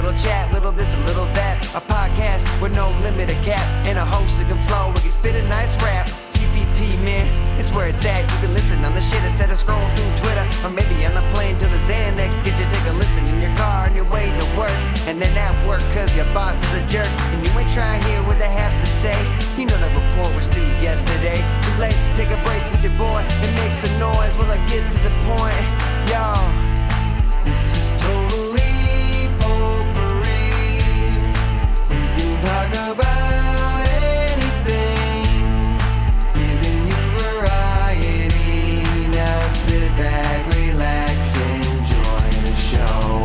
little chat, little this and little that. A podcast with no limit of cap, and a host that can flow and can spit a nice rap. TPP, man, it's where it's at. You can listen on the shit instead of scrolling through Twitter, or maybe on the plane to the Xanax. Get you take a listen in your car on your way to work, and then at work cause your boss is a jerk, and you ain't trying to hear what they have to say. You know that report was due yesterday. Too late, take a break with your boy and make some noise while I get to the point. Y'all, this is totally potpourri. We can talk about anything, giving you variety. Now sit back, relax, enjoy the show.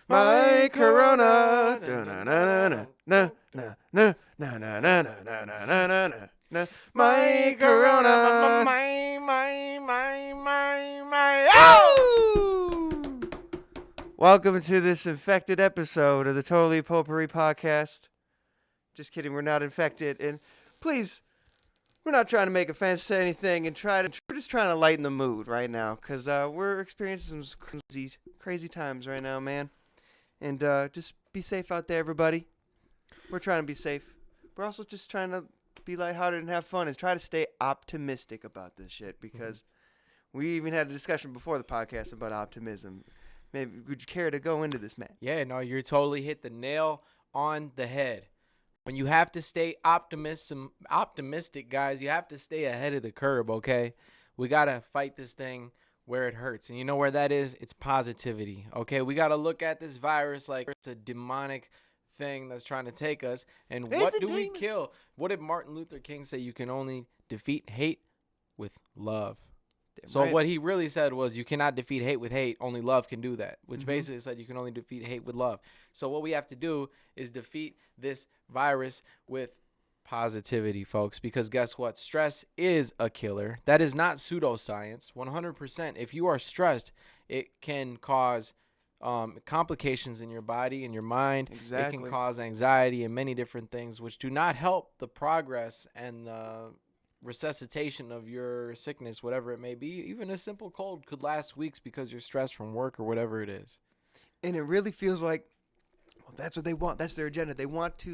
My Corona. My Corona. My. Oh! Welcome to this infected episode of the Totally Potpourri podcast. Just kidding, we're not infected. And please, we're not trying to make offense to anything, and we're just trying to lighten the mood right now, because we're experiencing some crazy times right now, man. And just be safe out there, everybody. We're trying to be safe. We're also just trying to be lighthearted and have fun and try to stay optimistic about this shit, because we even had a discussion before the podcast about optimism. Maybe would you care to go into this, man? Yeah, no, you're totally hit the nail on the head. When you have to stay optimistic, guys, you have to stay ahead of the curve, okay? We got to fight this thing where it hurts. And you know where that is? It's positivity, okay? We got to look at this virus like it's a demonic thing that's trying to take us. And what do we kill? What did Martin Luther King say? You can only defeat hate with love. So what he really said was you cannot defeat hate with hate. Only love can do that, which basically said you can only defeat hate with love. So what we have to do is defeat this virus with positivity, folks, because guess what? Stress is a killer. That is not pseudoscience. 100%. If you are stressed, it can cause complications in your body and your mind. Exactly. It can cause anxiety and many different things, which do not help the progress and resuscitation of your sickness, whatever it may be. Even a simple cold could last weeks because you're stressed from work or whatever it is. And it really feels like, well, that's what they want. That's their agenda. They want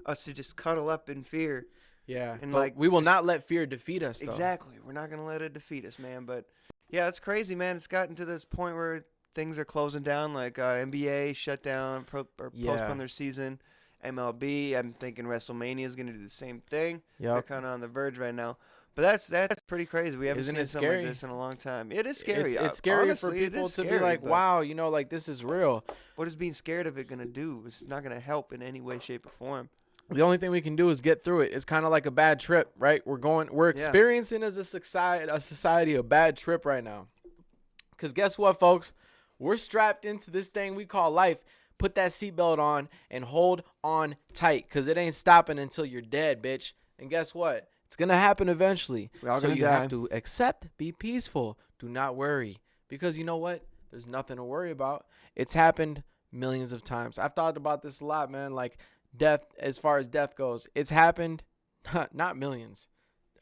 us to just cuddle up in fear. Yeah, and but we will not let fear defeat us, though. Exactly. We're not going to let it defeat us, man. But yeah, it's crazy, man. It's gotten to this point where things are closing down, like NBA shut down or postpone their season. MLB, I'm thinking WrestleMania is going to do the same thing. Yep. They're kind of on the verge right now. But that's pretty crazy. We haven't seen something like this in a long time. It is scary. It's scary honestly, for people to scary, be like, wow, you know, like this is real. What is being scared of it going to do? It's not going to help in any way, shape, or form. The only thing we can do is get through it. It's kind of like a bad trip, right? We're experiencing as a society a bad trip right now. Because guess what, folks? We're strapped into this thing we call life. Put that seatbelt on and hold on tight, because it ain't stopping until you're dead, bitch. And guess what? It's going to happen eventually. So you have to accept, be peaceful, do not worry. Because you know what? There's nothing to worry about. It's happened millions of times. I've thought about this a lot, man. Like death, as far as death goes, it's happened, not millions.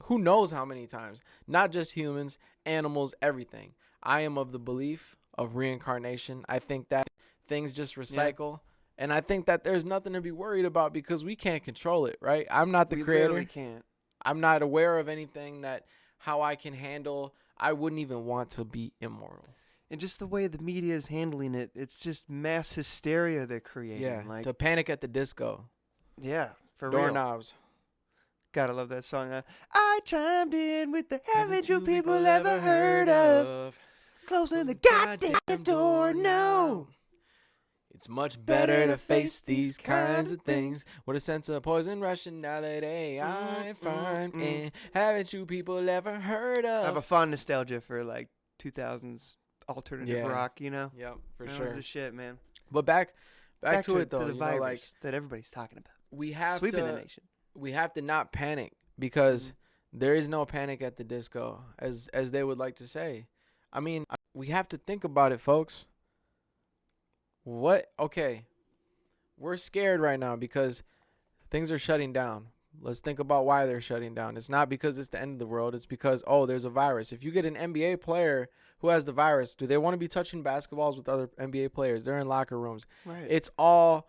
Who knows how many times? Not just humans, animals, everything. I am of the belief of reincarnation. I think that things just recycle. Yeah. And I think that there's nothing to be worried about because we can't control it, right? I'm not the creator. We literally can't. I'm not aware of anything how I can handle. I wouldn't even want to be immortal. And just the way the media is handling it, it's just mass hysteria they're creating. Yeah, like to Panic at the Disco. Yeah, for Doorknobs. real. Gotta love that song. I chimed in with the haven't you people ever heard of? Closing the goddamn door, no. It's much better to face these kinds of things with a sense of poison rushing out of day. I find, and haven't you people ever heard of? I have a fond nostalgia for like 2000s alternative rock, you know? Yep, for that sure. was the shit, man. But back to it though. To the virus that everybody's talking about. We have sweeping the nation. We have to not panic because there is no panic at the disco, as they would like to say. I mean, we have to think about it, folks. Okay, we're scared right now because things are shutting down. Let's think about why they're shutting down. It's not because it's the end of the world. It's because, there's a virus. If you get an NBA player who has the virus, do they want to be touching basketballs with other NBA players? They're in locker rooms. Right. It's all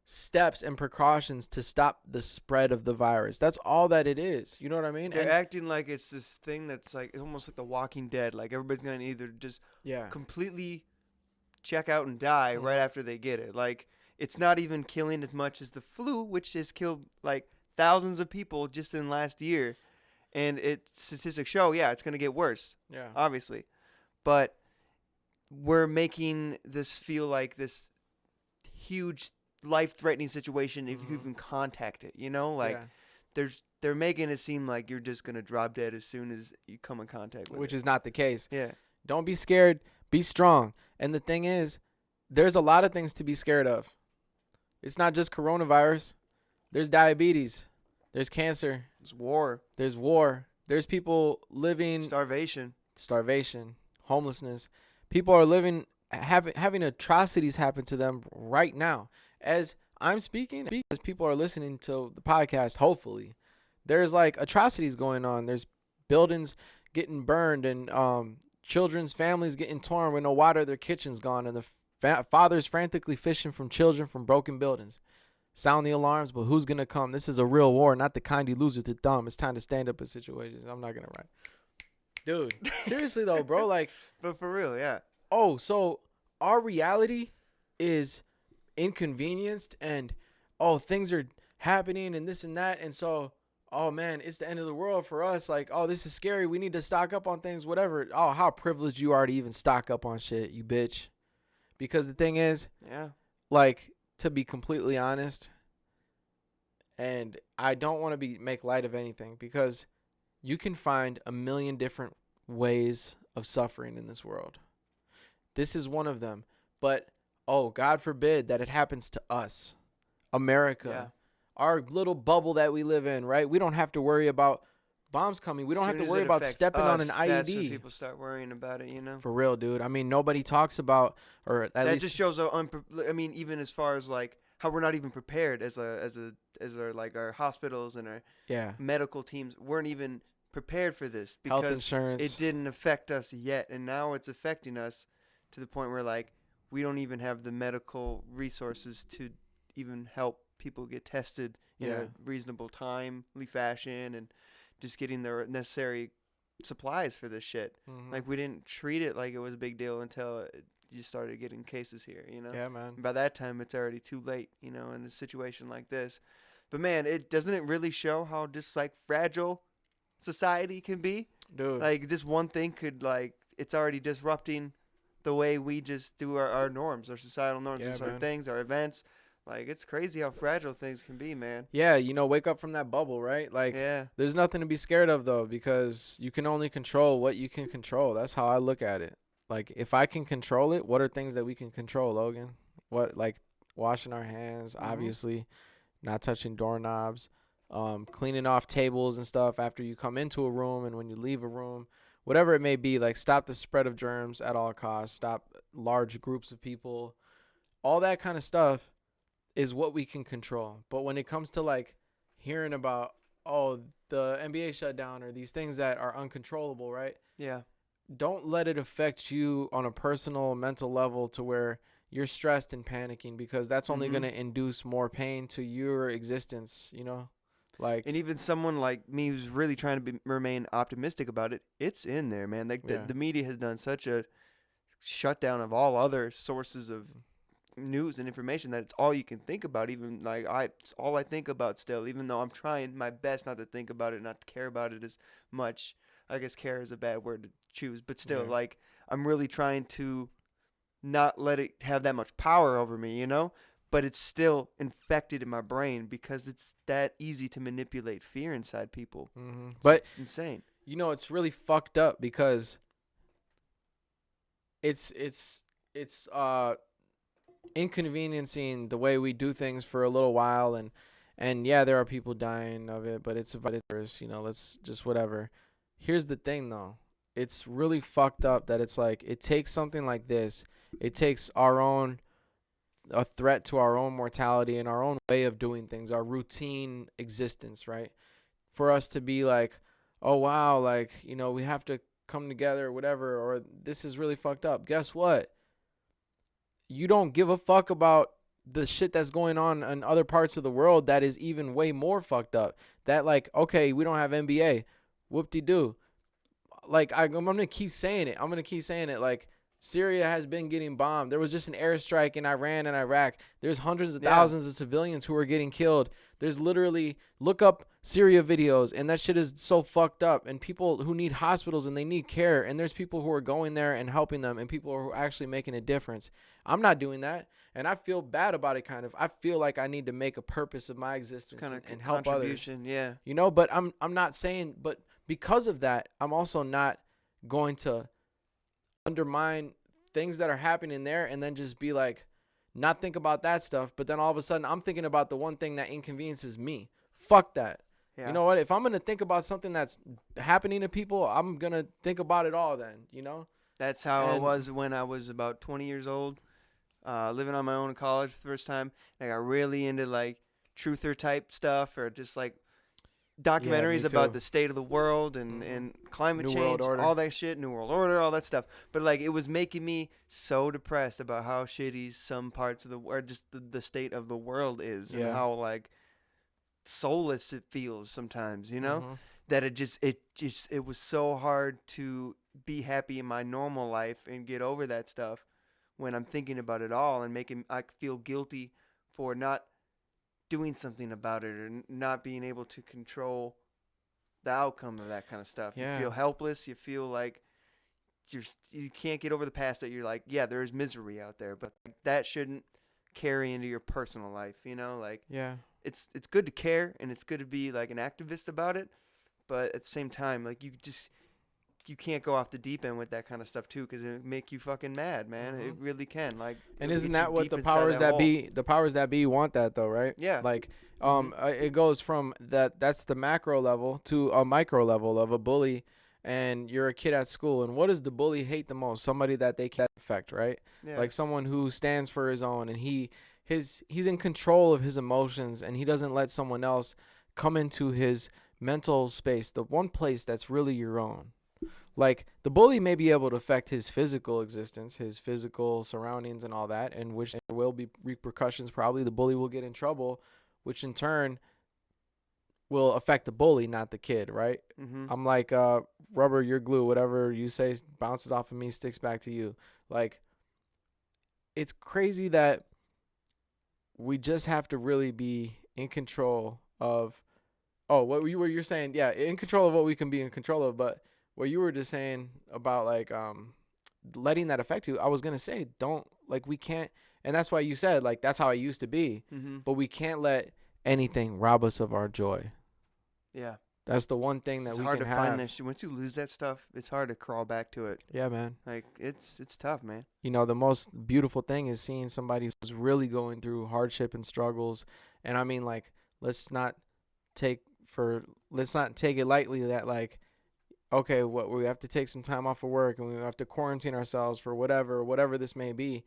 steps and precautions to stop the spread of the virus. That's all that it is. You know what I mean? They're acting like it's this thing that's like almost like The Walking Dead. Like everybody's going to either just completely check out and die right after they get it. Like it's not even killing as much as the flu, which has killed like thousands of people just in last year. And statistics show, it's going to get worse. Yeah. Obviously. But we're making this feel like this huge life-threatening situation if you even contact it, you know? Like they're making it seem like you're just going to drop dead as soon as you come in contact with it. Which is not the case. Yeah. Don't be scared. Be strong. And the thing is, there's a lot of things to be scared of. It's not just coronavirus. There's diabetes. There's cancer. There's war. There's war. There's people living... Starvation. Homelessness. People are living... having atrocities happen to them right now. As I'm speaking, as people are listening to the podcast, hopefully, there's like atrocities going on. There's buildings getting burned and children's families getting torn with no water. Their kitchen's gone, and the fathers frantically fishing from children from broken buildings. Sound the alarms, but who's gonna come? This is a real war, not the kind you lose with the thumb. It's time to stand up in situations. I'm not gonna write, dude. Seriously though, bro. Like, but for real, yeah. Oh, so our reality is inconvenienced and things are happening and this and that, and so man, it's the end of the world for us. Like, this is scary, we need to stock up on things, whatever. How privileged you are to even stock up on shit, you bitch. Because the thing is, like, to be completely honest, and I don't want to make light of anything, because you can find a million different ways of suffering in this world. This is one of them. But, God forbid that it happens to us, America, our little bubble that we live in, right? We don't have to worry about bombs coming. We don't have to worry about stepping on an IED. That's when people start worrying about it, you know? For real, dude. I mean, nobody talks about, or at least... That just shows, even as far as, like, how we're not even prepared as our, like, our hospitals and our medical teams weren't even prepared for this. Because health insurance. It didn't affect us yet, and now it's affecting us to the point where, like, we don't even have the medical resources to even help people get tested in a reasonable timely fashion and just getting the necessary supplies for this shit. Mm-hmm. Like, we didn't treat it like it was a big deal until you started getting cases here, you know? Yeah, man. And by that time, it's already too late, you know, in a situation like this. But, man, doesn't it really show how just, like, fragile society can be? Dude. Like, just one thing could, like, it's already disrupting the way we just do our norms, our societal norms, our things, our events. Like, it's crazy how fragile things can be, man. Yeah, wake up from that bubble, right? Like, there's nothing to be scared of, though, because you can only control what you can control. That's how I look at it. Like, if I can control it, what are things that we can control, Logan? What, like, washing our hands, obviously, not touching doorknobs, cleaning off tables and stuff after you come into a room and when you leave a room. Whatever it may be, like, stop the spread of germs at all costs, stop large groups of people, all that kind of stuff is what we can control. But when it comes to, like, hearing about, the NBA shut down or these things that are uncontrollable, right? Yeah. Don't let it affect you on a personal, mental level to where you're stressed and panicking, because that's only going to induce more pain to your existence, you know? Like, and even someone like me who's really trying to remain optimistic about it, it's in there, man. Like, the media has done such a shutdown of all other sources of news and information that it's all you can think about. Even, like, it's all I think about still, even though I'm trying my best not to think about it, not to care about it as much. I guess care is a bad word to choose, but still, like, I'm really trying to not let it have that much power over me, you know? But it's still infected in my brain because it's that easy to manipulate fear inside people. Mm-hmm. But it's insane. You know, it's really fucked up because it's inconveniencing the way we do things for a little while, and there are people dying of it, but it's a virus, you know, let's just whatever. Here's the thing though. It's really fucked up that it's like it takes something like this. It takes our own a threat to our own mortality and our own way of doing things, our routine existence, right? For us to be like, oh, wow, like, you know, we have to come together or whatever, or this is really fucked up. Guess what? You don't give a fuck about the shit that's going on in other parts of the world that is even way more fucked up. That, like, okay, we don't have NBA. Whoop-de-doo. Like, I'm going to keep saying it. Like, Syria has been getting bombed. There was just an airstrike in Iran and Iraq. There's hundreds of thousands of civilians who are getting killed. There's literally, look up Syria videos, and that shit is so fucked up. And people who need hospitals and they need care, and there's people who are going there and helping them, and people who are actually making a difference. I'm not doing that, and I feel bad about it. Kind of, I feel like I need to make a purpose of my existence and help others. Yeah, you know. But I'm not saying, but because of that, I'm also not going to undermine things that are happening there and then just be like, not think about that stuff. But then all of a sudden I'm thinking about the one thing that inconveniences me. Fuck that. Yeah. You know what? If I'm going to think about something that's happening to people, I'm going to think about it all then, you know? That's how it was when I was about 20 years old, living on my own in college for the first time. I got really into like truther type stuff, or just like documentaries about the state of the world and climate change, all that shit, New World Order, all that stuff. But like, it was making me so depressed about how shitty some parts of the world, just the state of the world is, and how like soulless it feels sometimes, you know? That it was so hard to be happy in my normal life and get over that stuff when I'm thinking about it all, and I feel guilty for not doing something about it, or not being able to control the outcome of that kind of stuff. You feel helpless. You feel like you can't get over the past, that you're like, yeah, there is misery out there, but that shouldn't carry into your personal life, you know? Like, it's good to care, and it's good to be like an activist about it, but at the same time, like, you can't go off the deep end with that kind of stuff too, because it make you fucking mad, man. It really can. Like, and isn't that what the powers that be want that though, right? Yeah. Like, it goes from that's the macro level to a micro level of a bully, and you're a kid at school, and what does the bully hate the most? Somebody that they can't affect, right? Yeah. Like someone who stands for his own, and he's in control of his emotions, and he doesn't let someone else come into his mental space, the one place that's really your own. Like, the bully may be able to affect his physical existence, his physical surroundings and all that, and which there will be repercussions. Probably the bully will get in trouble, which in turn will affect the bully, not the kid, right? I'm like, rubber, you're glue, whatever you say bounces off of me, sticks back to you. Like, it's crazy that we just have to really be in control of, what you're saying, in control of what we can be in control of, but what you were just saying about like letting that affect you, I was gonna say, we can't, and that's why you said like that's how I used to be, but we can't let anything rob us of our joy. Yeah, that's the one thing that we can have. It's hard to find that shit. Once you lose that stuff, it's hard to crawl back to it. Yeah, man. Like, it's tough, man. You know, the most beautiful thing is seeing somebody who's really going through hardship and struggles, and I mean, like, let's not take it lightly that like, okay, we have to take some time off of work, and we have to quarantine ourselves for whatever this may be.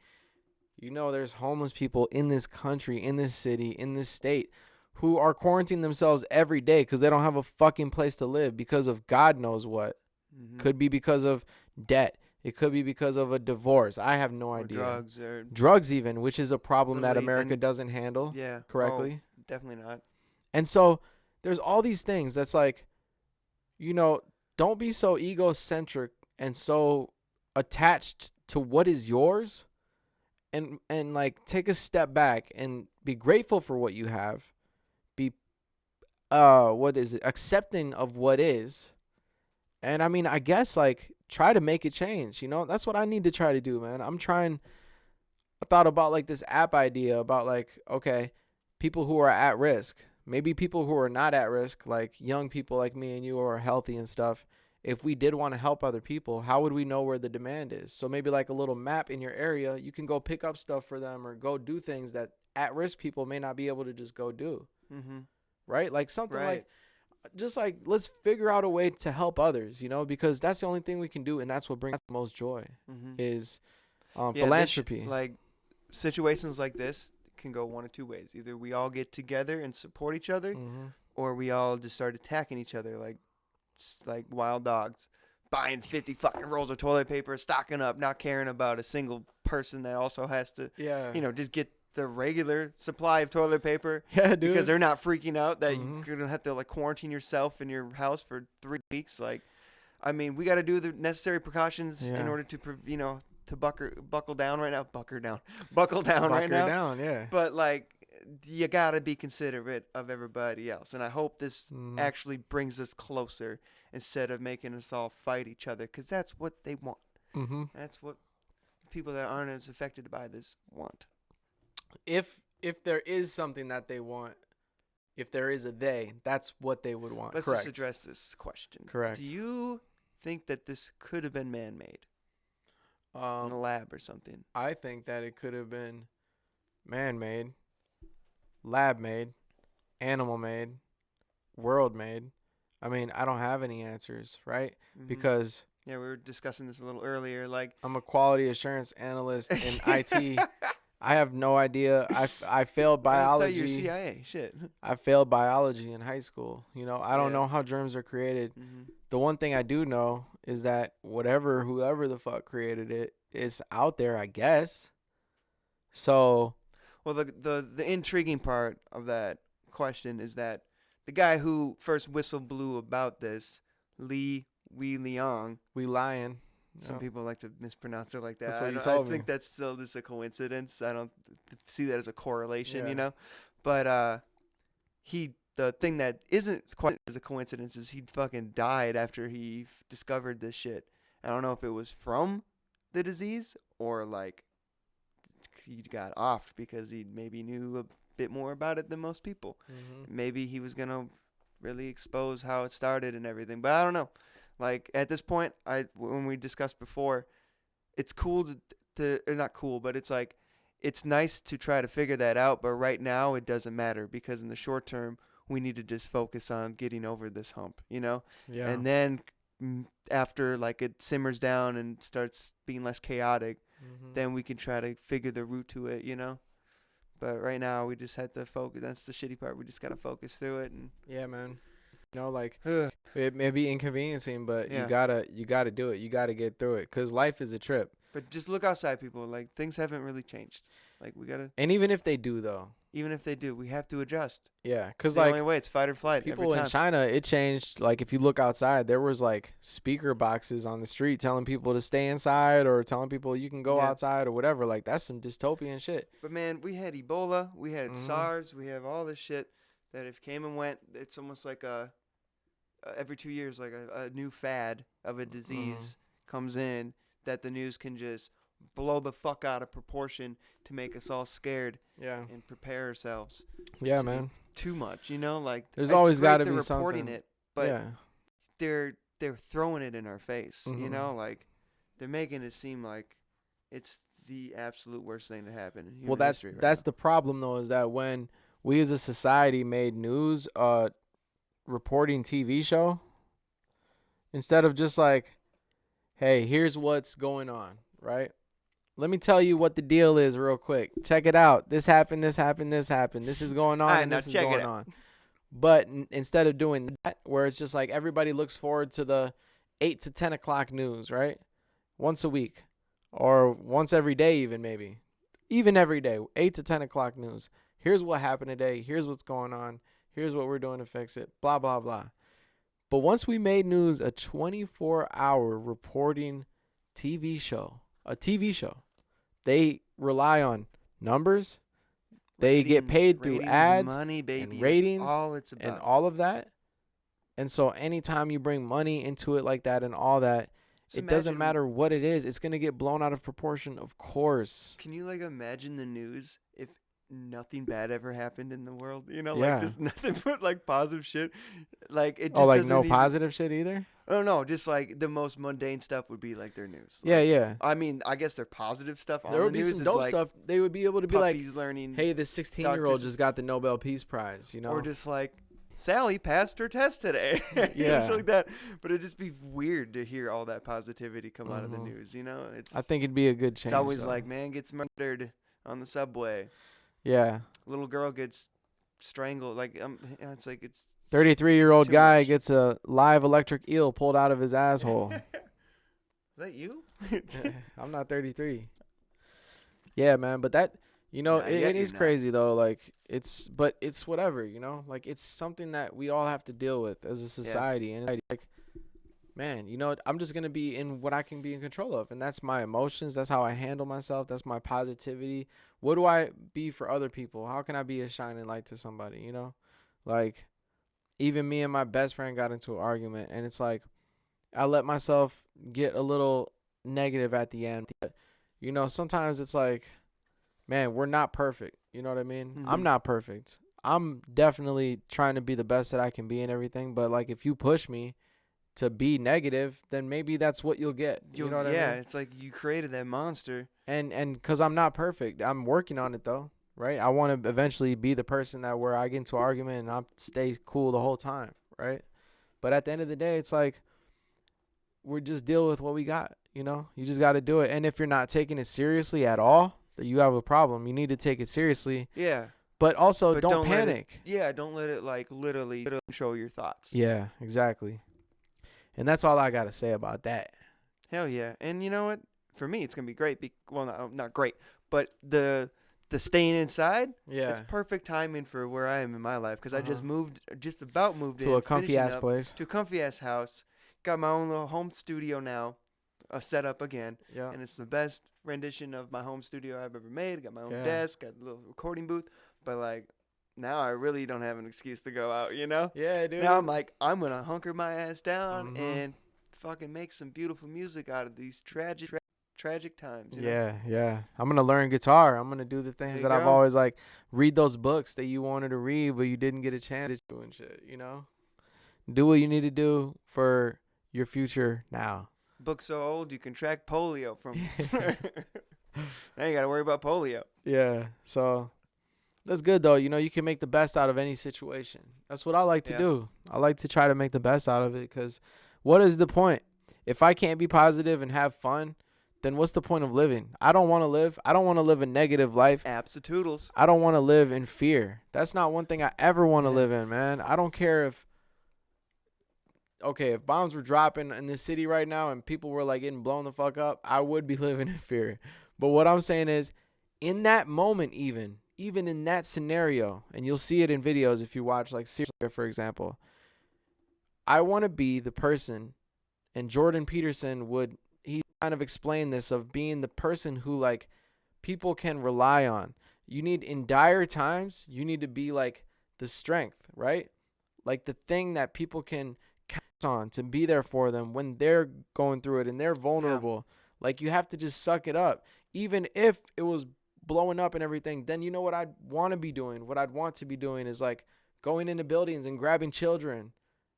You know, there's homeless people in this country, in this city, in this state, who are quarantining themselves every day because they don't have a fucking place to live because of God knows what. Could be because of debt. It could be because of a divorce. I have no idea. Drugs even, which is a problem that America doesn't handle correctly. Oh, definitely not. And so there's all these things that's like, you know, don't be so egocentric and so attached to what is yours, and like take a step back and be grateful for what you have. Be accepting of what is. And I mean, I guess like try to make it change, you know? That's what I need to try to do, man. I thought about like this app idea about like, okay, people who are at risk. Maybe people who are not at risk, like young people like me and you who are healthy and stuff, if we did want to help other people, how would we know where the demand is? So maybe like a little map in your area, you can go pick up stuff for them or go do things that at-risk people may not be able to just go do. Right? Like something like, just like, let's figure out a way to help others, you know, because that's the only thing we can do, and that's what brings the most joy is philanthropy. situations like this can go one of two ways. Either we all get together and support each other, or we all just start attacking each other like wild dogs, buying 50 fucking rolls of toilet paper, stocking up, not caring about a single person that also has to, just get the regular supply of toilet paper. Yeah, dude. Because they're not freaking out that you're going to have to like quarantine yourself in your house for 3 weeks. Like, I mean, we got to do the necessary precautions in order to, to buckle down right now. Buckle down right now. Down, yeah. But like, you got to be considerate of everybody else. And I hope this actually brings us closer instead of making us all fight each other, because that's what they want. That's what people that aren't as affected by this want. If there is something that they want, if there is a they, that's what they would want. Let's just address this question. Correct. Do you think that this could have been man-made in a lab or something? I think that it could have been man-made, lab-made, animal-made, world-made. I mean, I don't have any answers, right? Because we were discussing this a little earlier. Like, I'm a quality assurance analyst in IT. I have no idea. I failed biology. I thought you were CIA. Shit. I failed biology in high school. I don't know how germs are created. The one thing I do know is that whoever the fuck created it is out there, I guess. So, well, the intriguing part of that question is that the guy who first whistle blew about this, Li Liang. Some people like to mispronounce it like that. That's what you told I think me. that's still just a coincidence. I don't see that as a correlation, But the thing that isn't quite as a coincidence is he fucking died after he discovered this shit. I don't know if it was from the disease or like he got off because he maybe knew a bit more about it than most people. Maybe he was gonna really expose how it started and everything, but I don't know. Like, at this point, when we discussed before, it's cool not cool, but it's like, it's nice to try to figure that out, but right now it doesn't matter because in the short term, we need to just focus on getting over this hump, Yeah. And then after, like, it simmers down and starts being less chaotic, then we can try to figure the root to it, But right now, we just had to focus. That's the shitty part. We just got to focus through it. And yeah, man. It may be inconveniencing, but you gotta do it. You gotta get through it, cause life is a trip. But just look outside, people. Like, things haven't really changed. Like, we gotta. And even if they do, though. Even if they do, we have to adjust. Yeah, cause the only way. It's fight or flight. People in China, it changed. Like, if you look outside, there was like speaker boxes on the street telling people to stay inside or telling people you can go outside or whatever. Like, that's some dystopian shit. But man, we had Ebola, we had SARS, we have all this shit that if came and went. It's almost like every 2 years, like a new fad of a disease comes in that the news can just blow the fuck out of proportion to make us all scared and prepare ourselves. Yeah, man. Too much, Like, there's always got to be reporting something. it, but they're throwing it in our face, Like, they're making it seem like it's the absolute worst thing to happen in human history right that's now. the problem, though, is that when we as a society made news reporting TV show, instead of just like, hey, here's what's going on, right? Let me tell you what the deal is real quick. Check it out. This happened, this happened, this happened. This is going on, and this is going on. But instead of doing that, where it's just like everybody looks forward to the 8 to 10 o'clock news, right? Once a week or once every day even maybe. Even every day, 8 to 10 o'clock news. Here's what happened today. Here's what's going on. Here's what we're doing to fix it. Blah, blah, blah. But once we made news a 24-hour reporting TV show, they rely on numbers. They get paid through ads, money, baby. and ratings, it's all it's about. and all of that. And so anytime you bring money into it like that and all that, it doesn't matter what it is. It's going to get blown out of proportion, of course. Can you, like, imagine the news if nothing bad ever happened in the world? Like, just nothing but, like, positive shit. Like, it just like, no positive shit either? Oh, no, just, like, the most mundane stuff would be, like, their news. Like, yeah. I mean, I guess their positive stuff on the news is, like... There would be some dope stuff. They would be able to be like, learning, hey, this 16-year-old just got the Nobel Peace Prize, Or just, like, Sally passed her test today. Something like that. But it'd just be weird to hear all that positivity come out of the news, It's, I think it'd be a good change. It's always like, man gets murdered on the subway. Yeah. Little girl gets strangled. Like it's like it's 33-year-old too guy much. gets a live electric eel pulled out of his asshole. Is that you? I'm not 33. Yeah, man, but that, Not yet, it is you're not. crazy though. Like it's whatever, like it's something that we all have to deal with as a society. And it's like, man, I'm just gonna be in what I can be in control of, and that's my emotions. That's how I handle myself. That's my positivity. What do I be for other people? How can I be a shining light to somebody? Like even me and my best friend got into an argument, and it's like I let myself get a little negative at the end. But, sometimes it's like, man, we're not perfect. You know what I mean? I'm not perfect. I'm definitely trying to be the best that I can be and everything. But like, if you push me to be negative, then maybe that's what you'll get. You know what I mean? Yeah, it's like you created that monster. And because I'm not perfect, I'm working on it though, right? I want to eventually be the person that where I get into an argument and I stay cool the whole time, right? But at the end of the day, it's like we just deal with what we got. You just got to do it. And if you're not taking it seriously at all, then you have a problem. You need to take it seriously. Yeah. But also, But don't panic. Don't let it like literally control your thoughts. Yeah, exactly. And that's all I got to say about that. Hell yeah. And you know what? For me, it's going to be great. Well, not great, but the staying inside, it's perfect timing for where I am in my life because I just about moved to a comfy ass place. To a comfy ass house. Got my own little home studio now, set up again. Yeah. And it's the best rendition of my home studio I've ever made. Got my own desk, got a little recording booth. But like, now I really don't have an excuse to go out, Yeah, dude. Now I'm like, I'm going to hunker my ass down and fucking make some beautiful music out of these tragic times. Yeah. I'm going to learn guitar. I'm going to do the things that I've always like, read those books that you wanted to read, but you didn't get a chance to do and shit, Do what you need to do for your future now. Book so old you can track polio from. Now you got to worry about polio. Yeah. So that's good though. You can make the best out of any situation. That's what I like to do. I like to try to make the best out of it because what is the point? If I can't be positive and have fun, then what's the point of living? I don't want to live. I don't want to live a negative life. Abso-toodles. I don't want to live in fear. That's not one thing I ever want to live in, man. I don't care if bombs were dropping in this city right now and people were like getting blown the fuck up, I would be living in fear. But what I'm saying is, in that moment, even in that scenario, and you'll see it in videos if you watch like Syria, for example, I want to be the person, and Jordan Peterson he kind of explained this of being the person who like people can rely on. You need, in dire times, you need to be like the strength, right? Like the thing that people can count on to be there for them when they're going through it and they're vulnerable. Like you have to just suck it up. Even if it was blowing up and everything, then you know what I'd want to be doing? What I'd want to be doing is like going into buildings and grabbing children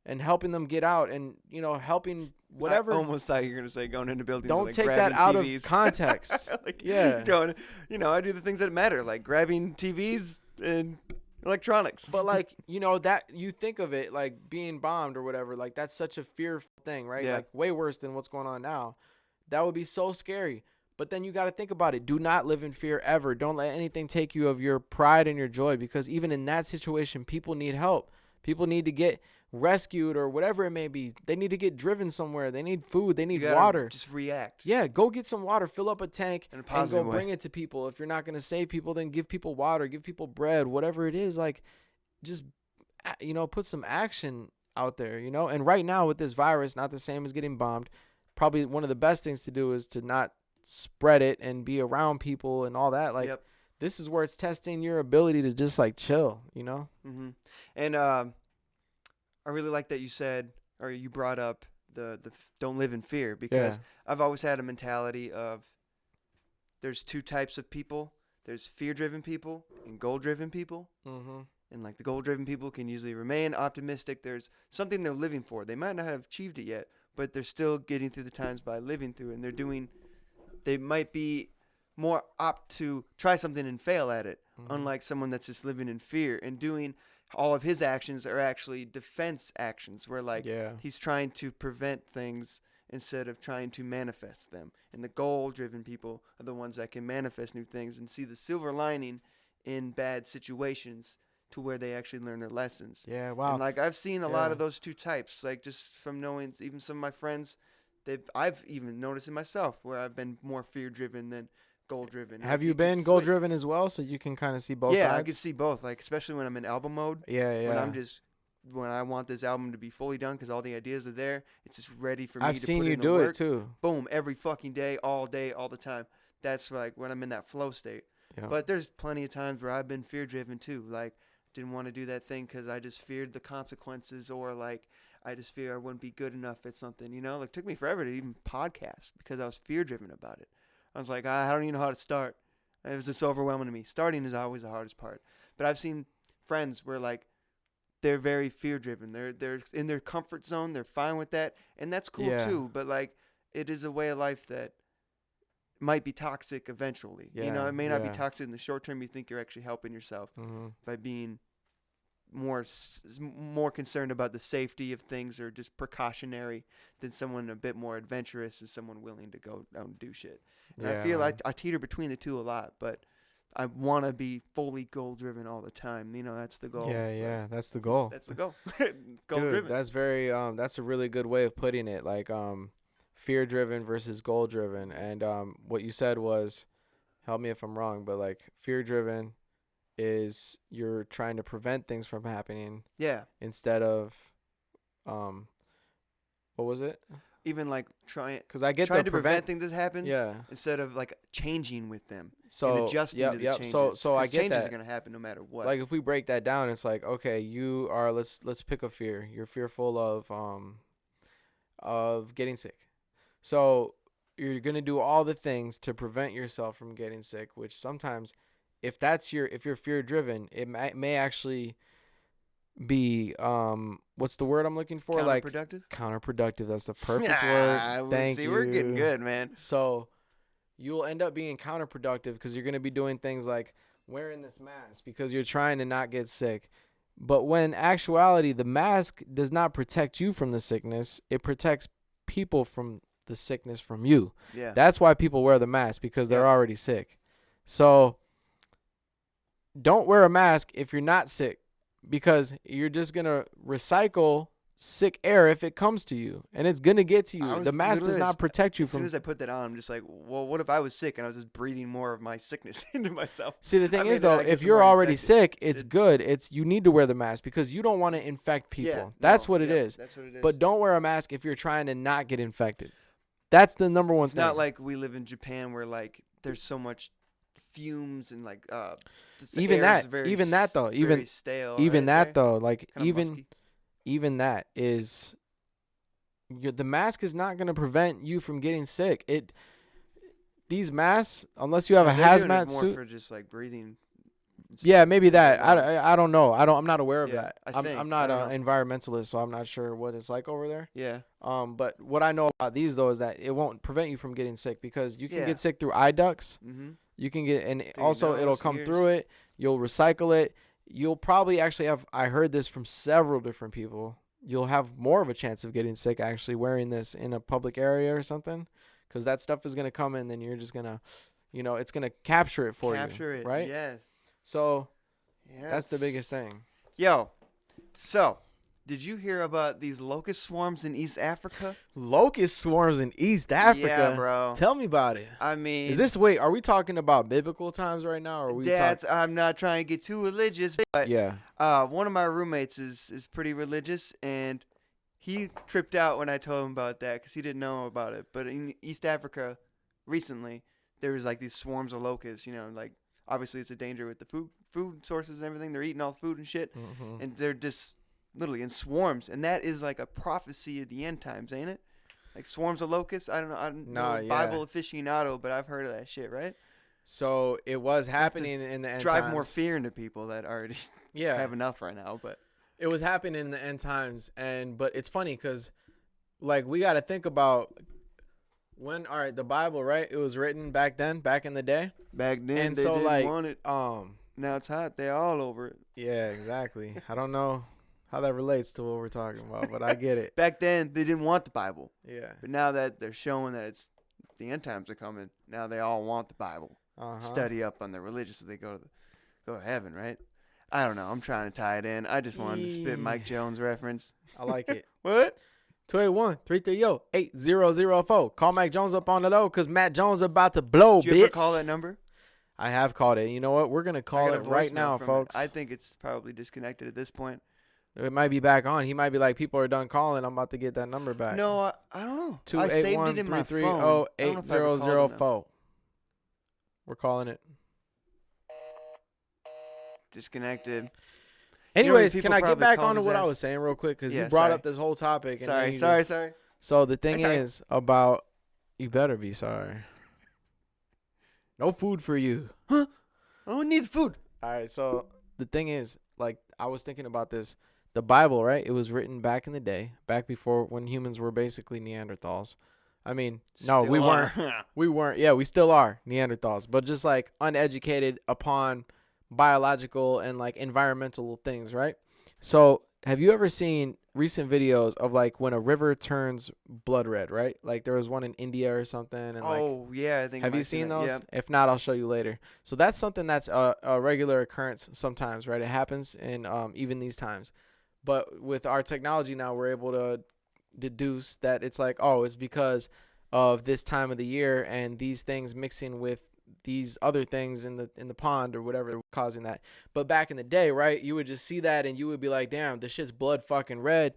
and helping them get out and, helping whatever. I almost thought you were going to say going into buildings. Don't like take that out TVs. of context. Like yeah. Going, I do the things that matter, like grabbing TVs and electronics. But like, that you think of it like being bombed or whatever, like that's such a fearful thing, right? Yeah. Like way worse than what's going on now. That would be so scary. But then you got to think about it. Do not live in fear ever. Don't let anything take you of your pride and your joy, because even in that situation, people need help. People need to get rescued or whatever it may be. They need to get driven somewhere. They need food. They need water. Just react. Yeah, go get some water. Fill up a tank in a and positive go way. bring it to people. If you're not going to save people, then give people water. Give people bread. Whatever it is, like just, put some action out there, And right now with this virus, not the same as getting bombed. Probably one of the best things to do is to not spread it and be around people and all that. Like this is where it's testing your ability to just like chill, Mm-hmm. And I really like that you said, or you brought up the don't live in fear, because I've always had a mentality of there's two types of people. There's fear-driven people and goal-driven people. Mm-hmm. And like the goal-driven people can usually remain optimistic. There's something they're living for. They might not have achieved it yet, but they're still getting through the times by living through it. And they might be more apt to try something and fail at it, unlike someone that's just living in fear and doing all of his actions are actually defense actions, where like he's trying to prevent things instead of trying to manifest them. And the goal-driven people are the ones that can manifest new things and see the silver lining in bad situations to where they actually learn their lessons. Yeah, wow. And like I've seen a lot of those two types, like just from knowing even some of my friends, I've even noticed it myself where I've been more fear-driven than goal-driven. Have you been goal-driven as well, so you can kind of see both sides? Yeah, I can see both, like especially when I'm in album mode. Yeah. When I want this album to be fully done because all the ideas are there, it's just ready for me to put in the work. I've seen you do it too. Boom, every fucking day, all the time. That's like when I'm in that flow state. Yeah. But there's plenty of times where I've been fear-driven too. Like, didn't want to do that thing because I just feared the consequences, or like I just fear I wouldn't be good enough at something. You know, like it took me forever to even podcast because I was fear-driven about it. I was like, I don't even know how to start. It was just overwhelming to me. Starting is always the hardest part. But I've seen friends where like they're very fear-driven. They're in their comfort zone. They're fine with that, and that's cool too. But like, it is a way of life that might be toxic eventually. You know, it may not be toxic in the short term. You think you're actually helping yourself by being more concerned about the safety of things, or just precautionary, than someone a bit more adventurous and someone willing to go out and do shit. And I feel like I teeter between the two a lot, but I want to be fully goal-driven all the time. You know, that's the goal. Yeah, that's the goal. That's the goal. Goal-driven. Dude, that's very that's a really good way of putting it. Like fear-driven versus goal-driven. And what you said was, help me if I'm wrong, but like fear-driven is you're trying to prevent things from happening. Yeah. Instead of what was it? Even like trying to prevent things that happen. Yeah. Instead of like changing with them. So and adjusting to the changes. So I get changes that. are gonna happen no matter what. Like if we break that down, it's like, okay, you are let's pick a fear. You're fearful of getting sick. So you're gonna do all the things to prevent yourself from getting sick, which sometimes if you're fear driven, it may actually be what's the word I'm looking for? Counterproductive? Like counterproductive. That's the perfect word. Thank you. We're getting good, man. So you'll end up being counterproductive because you're going to be doing things like wearing this mask because you're trying to not get sick. But when actuality, the mask does not protect you from the sickness. It protects people from the sickness from you. Yeah. That's why people wear the mask, because they're already sick. So don't wear a mask if you're not sick, because you're just going to recycle sick air if it comes to you, and it's going to get to you. The mask does not protect you from... As soon as I put that on, I'm just like, well, what if I was sick and I was just breathing more of my sickness into myself? See, the thing is, though, if you're already sick, it's good. You need to wear the mask because you don't want to infect people. Yeah, that's what it is. That's what it is. But don't wear a mask if you're trying to not get infected. That's the number one thing. It's not like we live in Japan where, like, there's so much fumes and, like, even that though, even that is, the mask is not going to prevent you from getting sick. These masks, unless you have a hazmat suit, for just like breathing. Yeah, maybe that. I don't know. I'm not aware of that. I'm not an environmentalist, so I'm not sure what it's like over there. Yeah. But what I know about these though is that it won't prevent you from getting sick, because you can get sick through eye ducts. Mm-hmm. You can get, and also it'll come through it. You'll recycle it. You'll probably actually have, I heard this from several different people, you'll have more of a chance of getting sick actually wearing this in a public area or something, because that stuff is going to come in, and you're just going to, it's going to capture it for you. Capture it, right? Yes. So that's the biggest thing. Yo, so did you hear about these locust swarms in East Africa? Locust swarms in East Africa? Yeah, bro. Tell me about it. I mean... are we talking about biblical times right now? Or are we I'm not trying to get too religious, but one of my roommates is pretty religious, and he tripped out when I told him about that because he didn't know about it. But in East Africa, recently, there was like these swarms of locusts, like obviously it's a danger with the food sources and everything. They're eating all the food and shit, and they're just... literally in swarms, and that is like a prophecy of the end times, ain't it? Like swarms of locusts. I don't know. I'm no Bible aficionado, but I've heard of that shit, right? So it was happening in the end times. Drive more fear into people that already have enough right now, but it was happening in the end times, but it's funny because, like, we got to think about when. All right, the Bible, right? It was written back then, back in the day. Back then, and they didn't want it. Now it's hot. They're all over it. Yeah, exactly. I don't know. how that relates to what we're talking about, but I get it. Back then, they didn't want the Bible. Yeah. But now that they're showing that it's the end times are coming, now they all want the Bible. Study up on their religion so they go to heaven, right? I don't know. I'm trying to tie it in. I just wanted to spit Mike Jones reference. I like it. What? 281-330-8004. Call Mike Jones up on the low because Matt Jones about to blow, Did you ever bitch. call that number? I have called it. You know what? We're going to call it right now, folks. I think it's probably disconnected at this point. It might be back on. He might be like, people are done calling. I'm about to get that number back. No, I don't know. I saved it in my phone. 281-330-8004. We're calling it. Disconnected. Anyways, You know, can I get back called onto his what I ass. was saying real quick? Because Yeah, you brought sorry. up this whole topic. And Sorry. So the thing Sorry. is about, you better be sorry. No food for you. Huh? I don't need food. All right, so the thing is, like, I was thinking about this. The Bible, right? It was written back in the day, back before when humans were basically Neanderthals. I mean, no, we weren't. We weren't. Yeah, we still are Neanderthals, but just like uneducated upon biological and like environmental things, right? So have you ever seen recent videos of like when a river turns blood red, right? Like there was one in India or something. And yeah, I think. have you seen those? Yeah. If not, I'll show you later. So that's something that's a regular occurrence sometimes, right? It happens in even these times. But with our technology now, we're able to deduce that it's like, oh, it's because of this time of the year and these things mixing with these other things in the pond or whatever causing that. But back in the day, right, you would just see that and you would be like, damn, this shit's blood fucking red.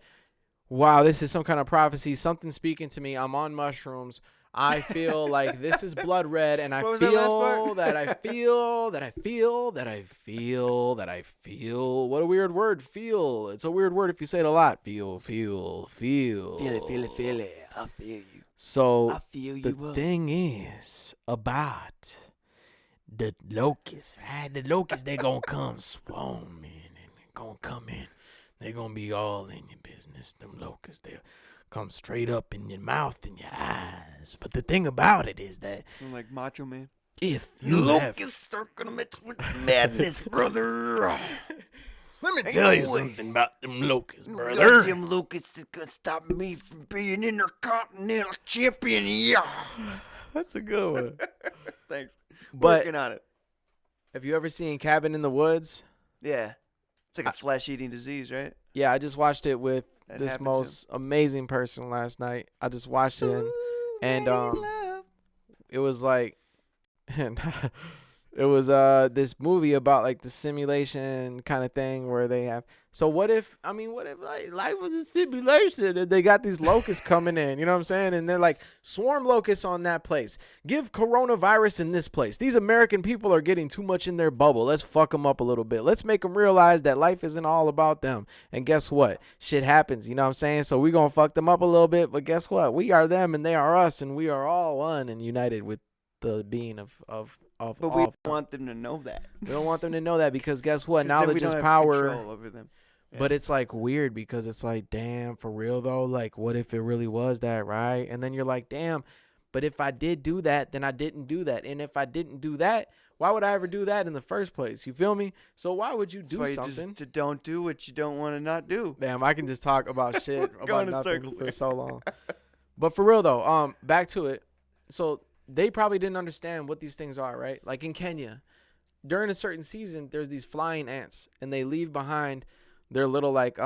Wow, this is some kind of prophecy. Something speaking to me. I'm on mushrooms. I feel like this is blood red, and I feel that I feel that I feel that I feel that I feel. What a weird word, feel. It's a weird word if you say it a lot. Feel. Feel it. I feel you. So I feel you the thing is about the locusts, right? The locusts, they gonna come swarming and they gonna come in. They gonna be all in your business. Them locusts, they'll come straight up in your mouth and your eyes. But the thing about it is that Like Macho Man. if you Locusts are gonna mix with madness, brother. let me tell you something about them locusts, brother. Them locusts is gonna stop me from being intercontinental champion. Yeah. That's a good one. Thanks. But Working on it. have you ever seen Cabin in the Woods? Yeah. It's like a flesh-eating disease, right? Yeah, I just watched it with That this happens most amazing person last night. I just watched it and it was like it was this movie about like the simulation kind of thing where they have what if like life was a simulation and they got these locusts coming in, you know what I'm saying? And they're like swarm locusts on that place. Give coronavirus in this place. These American people are getting too much in their bubble. Let's fuck them up a little bit. Let's make them realize that life isn't all about them. And guess what? Shit happens, you know what I'm saying? So we going to fuck them up a little bit, but guess what? We are them and they are us and we are all one and united with the being of But we don't want them to know that. we don't want them to know that because guess what? 'Cause then we Knowledge don't is have power. control over them. But it's like weird because it's like, damn, for real though? Like, what if it really was that, right? And then you're like, damn, but if I did do that, then I didn't do that. And if I didn't do that, why would I ever do that in the first place? You feel me? So why would you do That's why something? You just don't do what you don't want to not do. Damn, I can just talk about shit about Going in nothing circles for here. so long. But for real though, back to it. So they probably didn't understand what these things are, right? Like in Kenya, during a certain season, there's these flying ants, and they leave behind their little like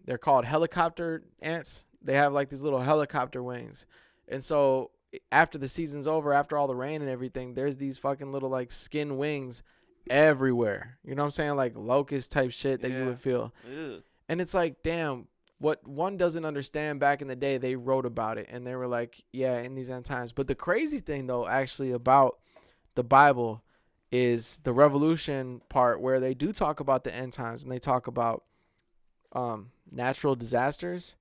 they're called helicopter ants. They have like these little helicopter wings, and so after the season's over, after all the rain and everything, there's these fucking little like skin wings everywhere. You know what I'm saying? Like locust type shit that you would feel. Ew. And it's like, damn, what one doesn't understand back in the day, they wrote about it and they were like, yeah, in these end times. But the crazy thing though, actually about the Bible is the revolution part where they do talk about the end times and they talk about natural disasters,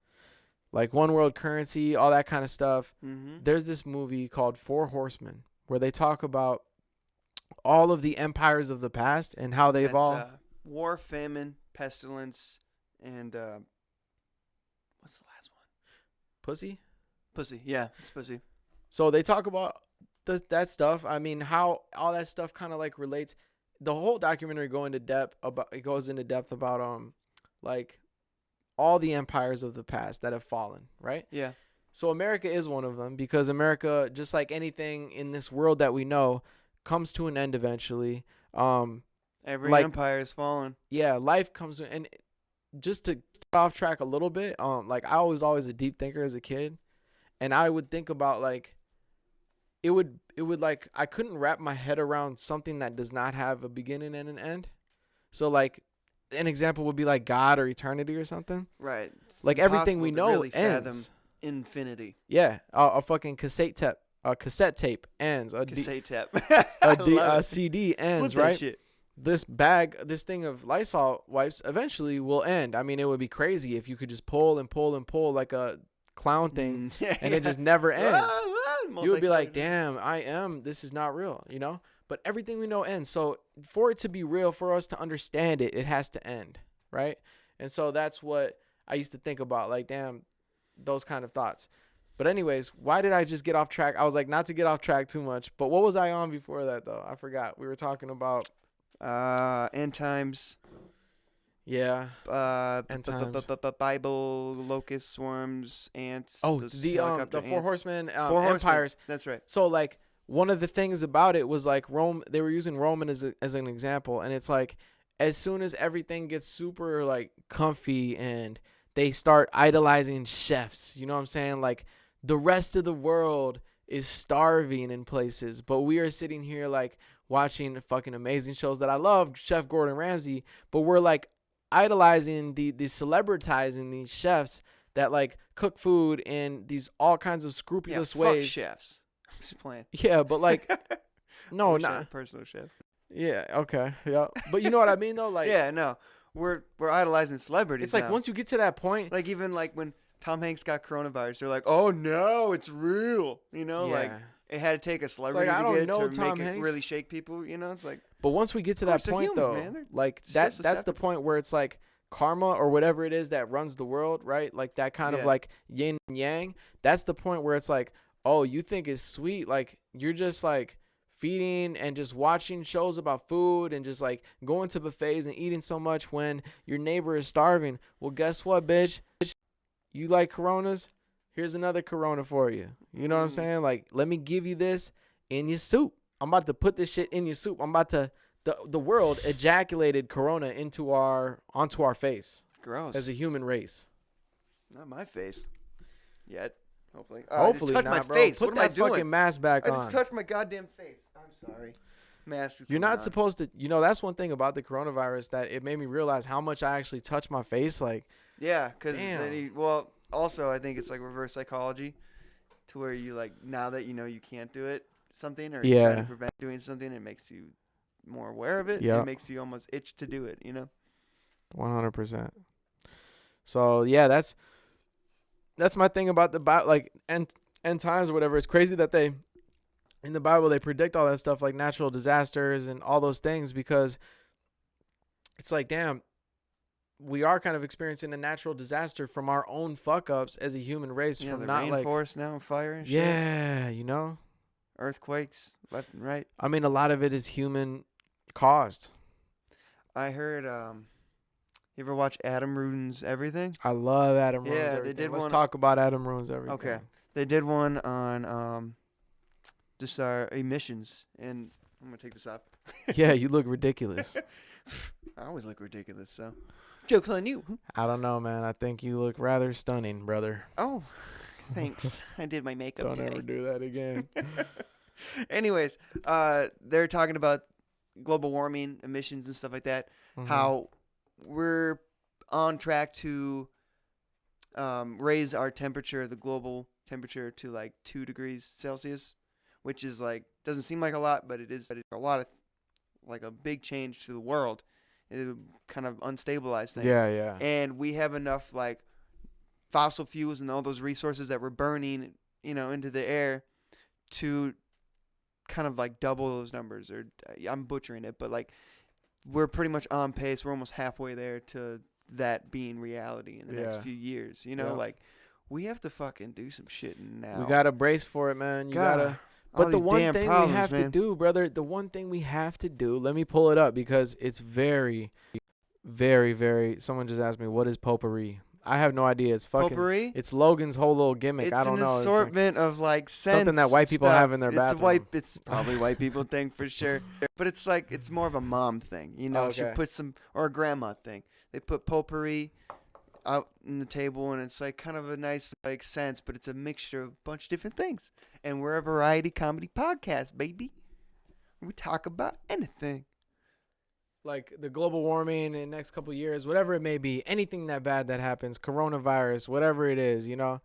like one world currency, all that kind of stuff. Mm-hmm. There's this movie called Four Horsemen where they talk about all of the empires of the past and how they've all war, famine, pestilence, and what's the last one? pussy. Pussy. Yeah, it's pussy. So they talk about that stuff. I mean, how all that stuff kind of like relates. The whole documentary goes into depth about like all the empires of the past that have fallen, right? Yeah. So America is one of them because America, just like anything in this world that we know, comes to an end eventually. Every like- empire is fallen. Yeah, life comes to, and just to get off track a little bit, like I was always a deep thinker as a kid, and I would think about like it would like I couldn't wrap my head around something that does not have a beginning and an end. So like an example would be like God or eternity or something. Right. It's Like everything we impossible to know really fathom ends. infinity. Yeah, a fucking cassette tape ends. Cassette tape. I love it. CD ends, Flip that right? shit. This thing of Lysol wipes eventually will end. I mean, it would be crazy if you could just pull and pull and pull like a clown thing, and it just never ends. You would be like, damn, this is not real, you know? But everything we know ends. So for it to be real, for us to understand it, it has to end, right? And so that's what I used to think about, like, damn, those kind of thoughts. But anyways, why did I just get off track? I was like, not to get off track too much. But what was I on before that, though? I forgot. We were talking about... end times. Yeah. End times. Bible, locust swarms, ants. Oh, those the helicopter Four ants. Horsemen Four horsemen. empires. That's right. So like one of the things about it was like Rome. They were using Roman as an example, and it's like as soon as everything gets super like comfy and they start idolizing chefs. You know what I'm saying? Like the rest of the world is starving in places, but we are sitting here like watching fucking amazing shows that I love, Chef Gordon Ramsay, but we're like idolizing the celebritizing these chefs that like cook food in these all kinds of scrupulous ways. Fuck chefs. I'm just playing. Yeah, but like no, Wish I had not a personal chef. yeah, okay, yeah, but you know what I mean though, like Yeah, no. We're idolizing celebrities. it's like now. once you get to that point, like even like when Tom Hanks got coronavirus, they're like, "Oh no, it's real." You know, like yeah. it had to take a celebrity I to don't get it know to Tom make it Hanks. really shake people. You know, it's like But once we get to Of that course, they're point, human, though, man. They're like still that's the susceptible. point where it's like karma or whatever it is that runs the world, right? Like that kind of Yeah. like yin and yang. That's the point where it's like, oh, you think it's sweet, like you're just like feeding and just watching shows about food and just like going to buffets and eating so much when your neighbor is starving. Well, guess what, bitch? You like Coronas? Here's another Corona for you. You know what I'm saying? Like, let me give you this in your soup. I'm about to put this shit in your soup. I'm about to the world ejaculated Corona onto our face gross. as a human race. Not my face. Yet. Hopefully. Hopefully I just touched not, my bro. face. Put What am I that doing? fucking mask back I on. just touched my goddamn face. I'm sorry. Mask. is You're coming not on. supposed to. You know, that's one thing about the coronavirus that it made me realize how much I actually touch my face. Like, Yeah, because Damn. well, also I think it's like reverse psychology, to where you like now that you know you can't do it something or you're trying Yeah. to prevent doing something, it makes you more aware of it. Yeah. It makes you almost itch to do it. You know. 100%. So yeah, that's my thing about the Bible, like end times or whatever. It's crazy that they in the Bible they predict all that stuff like natural disasters and all those things because it's like, damn, we are kind of experiencing a natural disaster from our own fuck ups as a human race. Yeah, from the not like rainforest now on fire and shit. yeah, you know. Earthquakes left and right. I mean, a lot of it is human caused. I heard. You ever watch Adam Ruins Everything? I love Adam Ruins Yeah, they Everything. did Let's one- talk about Adam Ruins Everything. Okay. They did one on just our emissions, and I'm gonna take this off. Yeah, you look ridiculous. I always look ridiculous, so joke's on you. I don't know, man. I think you look rather stunning, brother. Oh, thanks. I did my makeup Don't today. ever do that again. Anyways, they're talking about global warming, emissions, and stuff like that. Mhm. How we're on track to raise our temperature, the global temperature, to like 2 degrees Celsius, which is like doesn't seem like a lot, but it is a lot of like a big change to the world. It would kind of unstabilize things. Yeah, yeah. And we have enough like fossil fuels and all those resources that we're burning, into the air to kind of like double those numbers. Or I'm butchering it, but like we're pretty much on pace. We're almost halfway there to that being reality in the next Yeah. few years. Yeah. Like we have to fucking do some shit now. We gotta brace for it, man. You God, gotta. all But the these one damn thing we problems, have to man. do, brother, the one thing we have to do, let me pull it up because it's very, very, very. Someone just asked me, what is potpourri? I have no idea. It's fucking. Potpourri? It's Logan's whole little gimmick. It's I don't an know. assortment of like scents, something that white people stuff. have in their bathroom. It's probably white people thing for sure. But it's like it's more of a mom thing, you know. She Okay. puts some or a grandma thing. They put potpourri out on the table, and it's like kind of a nice like sense, but it's a mixture of a bunch of different things. And we're a variety comedy podcast, baby. We talk about anything. Like the global warming in the next couple of years, whatever it may be, anything that bad that happens, coronavirus, whatever it is, you know,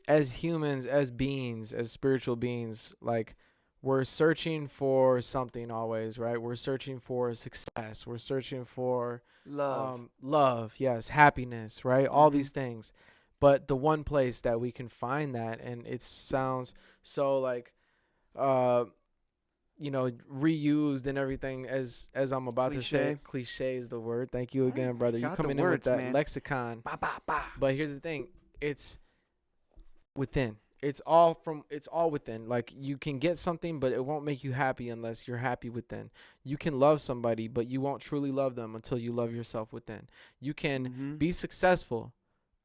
as humans, as beings, as spiritual beings, like we're searching for something always, right? We're searching for success. We're searching for Love. Yes, happiness, right? All Mhm. these things. But the one place that we can find that, and it sounds so like, you know, reused and everything as I'm about to say. Cliche is the word. Thank you again, brother. You got the coming in with words, that man. lexicon. Ba, ba, ba. But here's the thing. It's within. It's all within. Like you can get something, but it won't make you happy unless you're happy within. You can love somebody, but you won't truly love them until you love yourself within. You can Mhm. be successful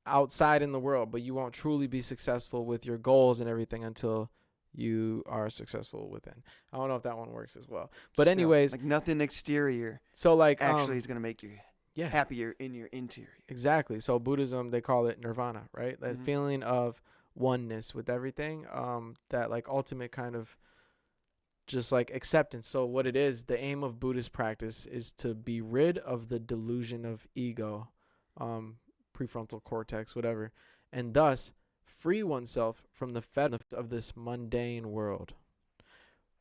outside in the world, but you won't truly be successful with your goals and everything until you are successful within. I don't know if that one works as well. But Still, anyways, like nothing exterior so like actually is gonna make you yeah, happier in your interior. exactly. So Buddhism, they call it nirvana, right? That Mhm. feeling of oneness with everything, that like ultimate kind of just like acceptance. So what it is, the aim of Buddhist practice is to be rid of the delusion of ego, prefrontal cortex, whatever, and thus free oneself from the fetters of this mundane world.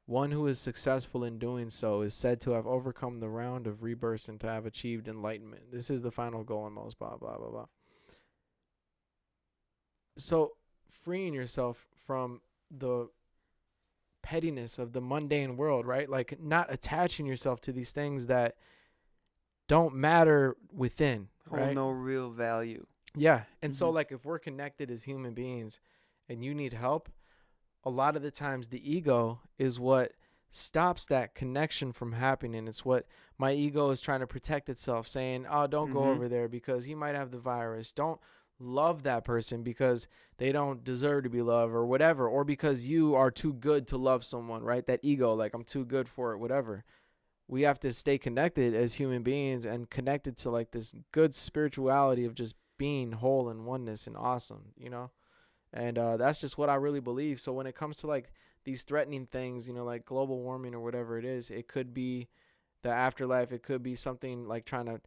One who is successful in doing so is said to have overcome the round of rebirths and to have achieved enlightenment. This is the final goal in most blah, blah, blah, blah. So freeing yourself from the pettiness of the mundane world, right? Like not attaching yourself to these things that don't matter within, Hold right? no real value. Yeah. And so Mhm. like if we're connected as human beings and you need help, a lot of the times the ego is what stops that connection from happening. It's what my ego is trying to protect itself, saying, oh, don't go Mhm. over there because he might have the virus. Don't love that person because they don't deserve to be loved or whatever, or because you are too good to love someone, right? That ego, like I'm too good for it, whatever. We have to stay connected as human beings and connected to like this good spirituality of just being whole and oneness and awesome, you know? And that's just what I really believe. So when it comes to like these threatening things, you know, like global warming or whatever it is, it could be the afterlife. It could be something like trying to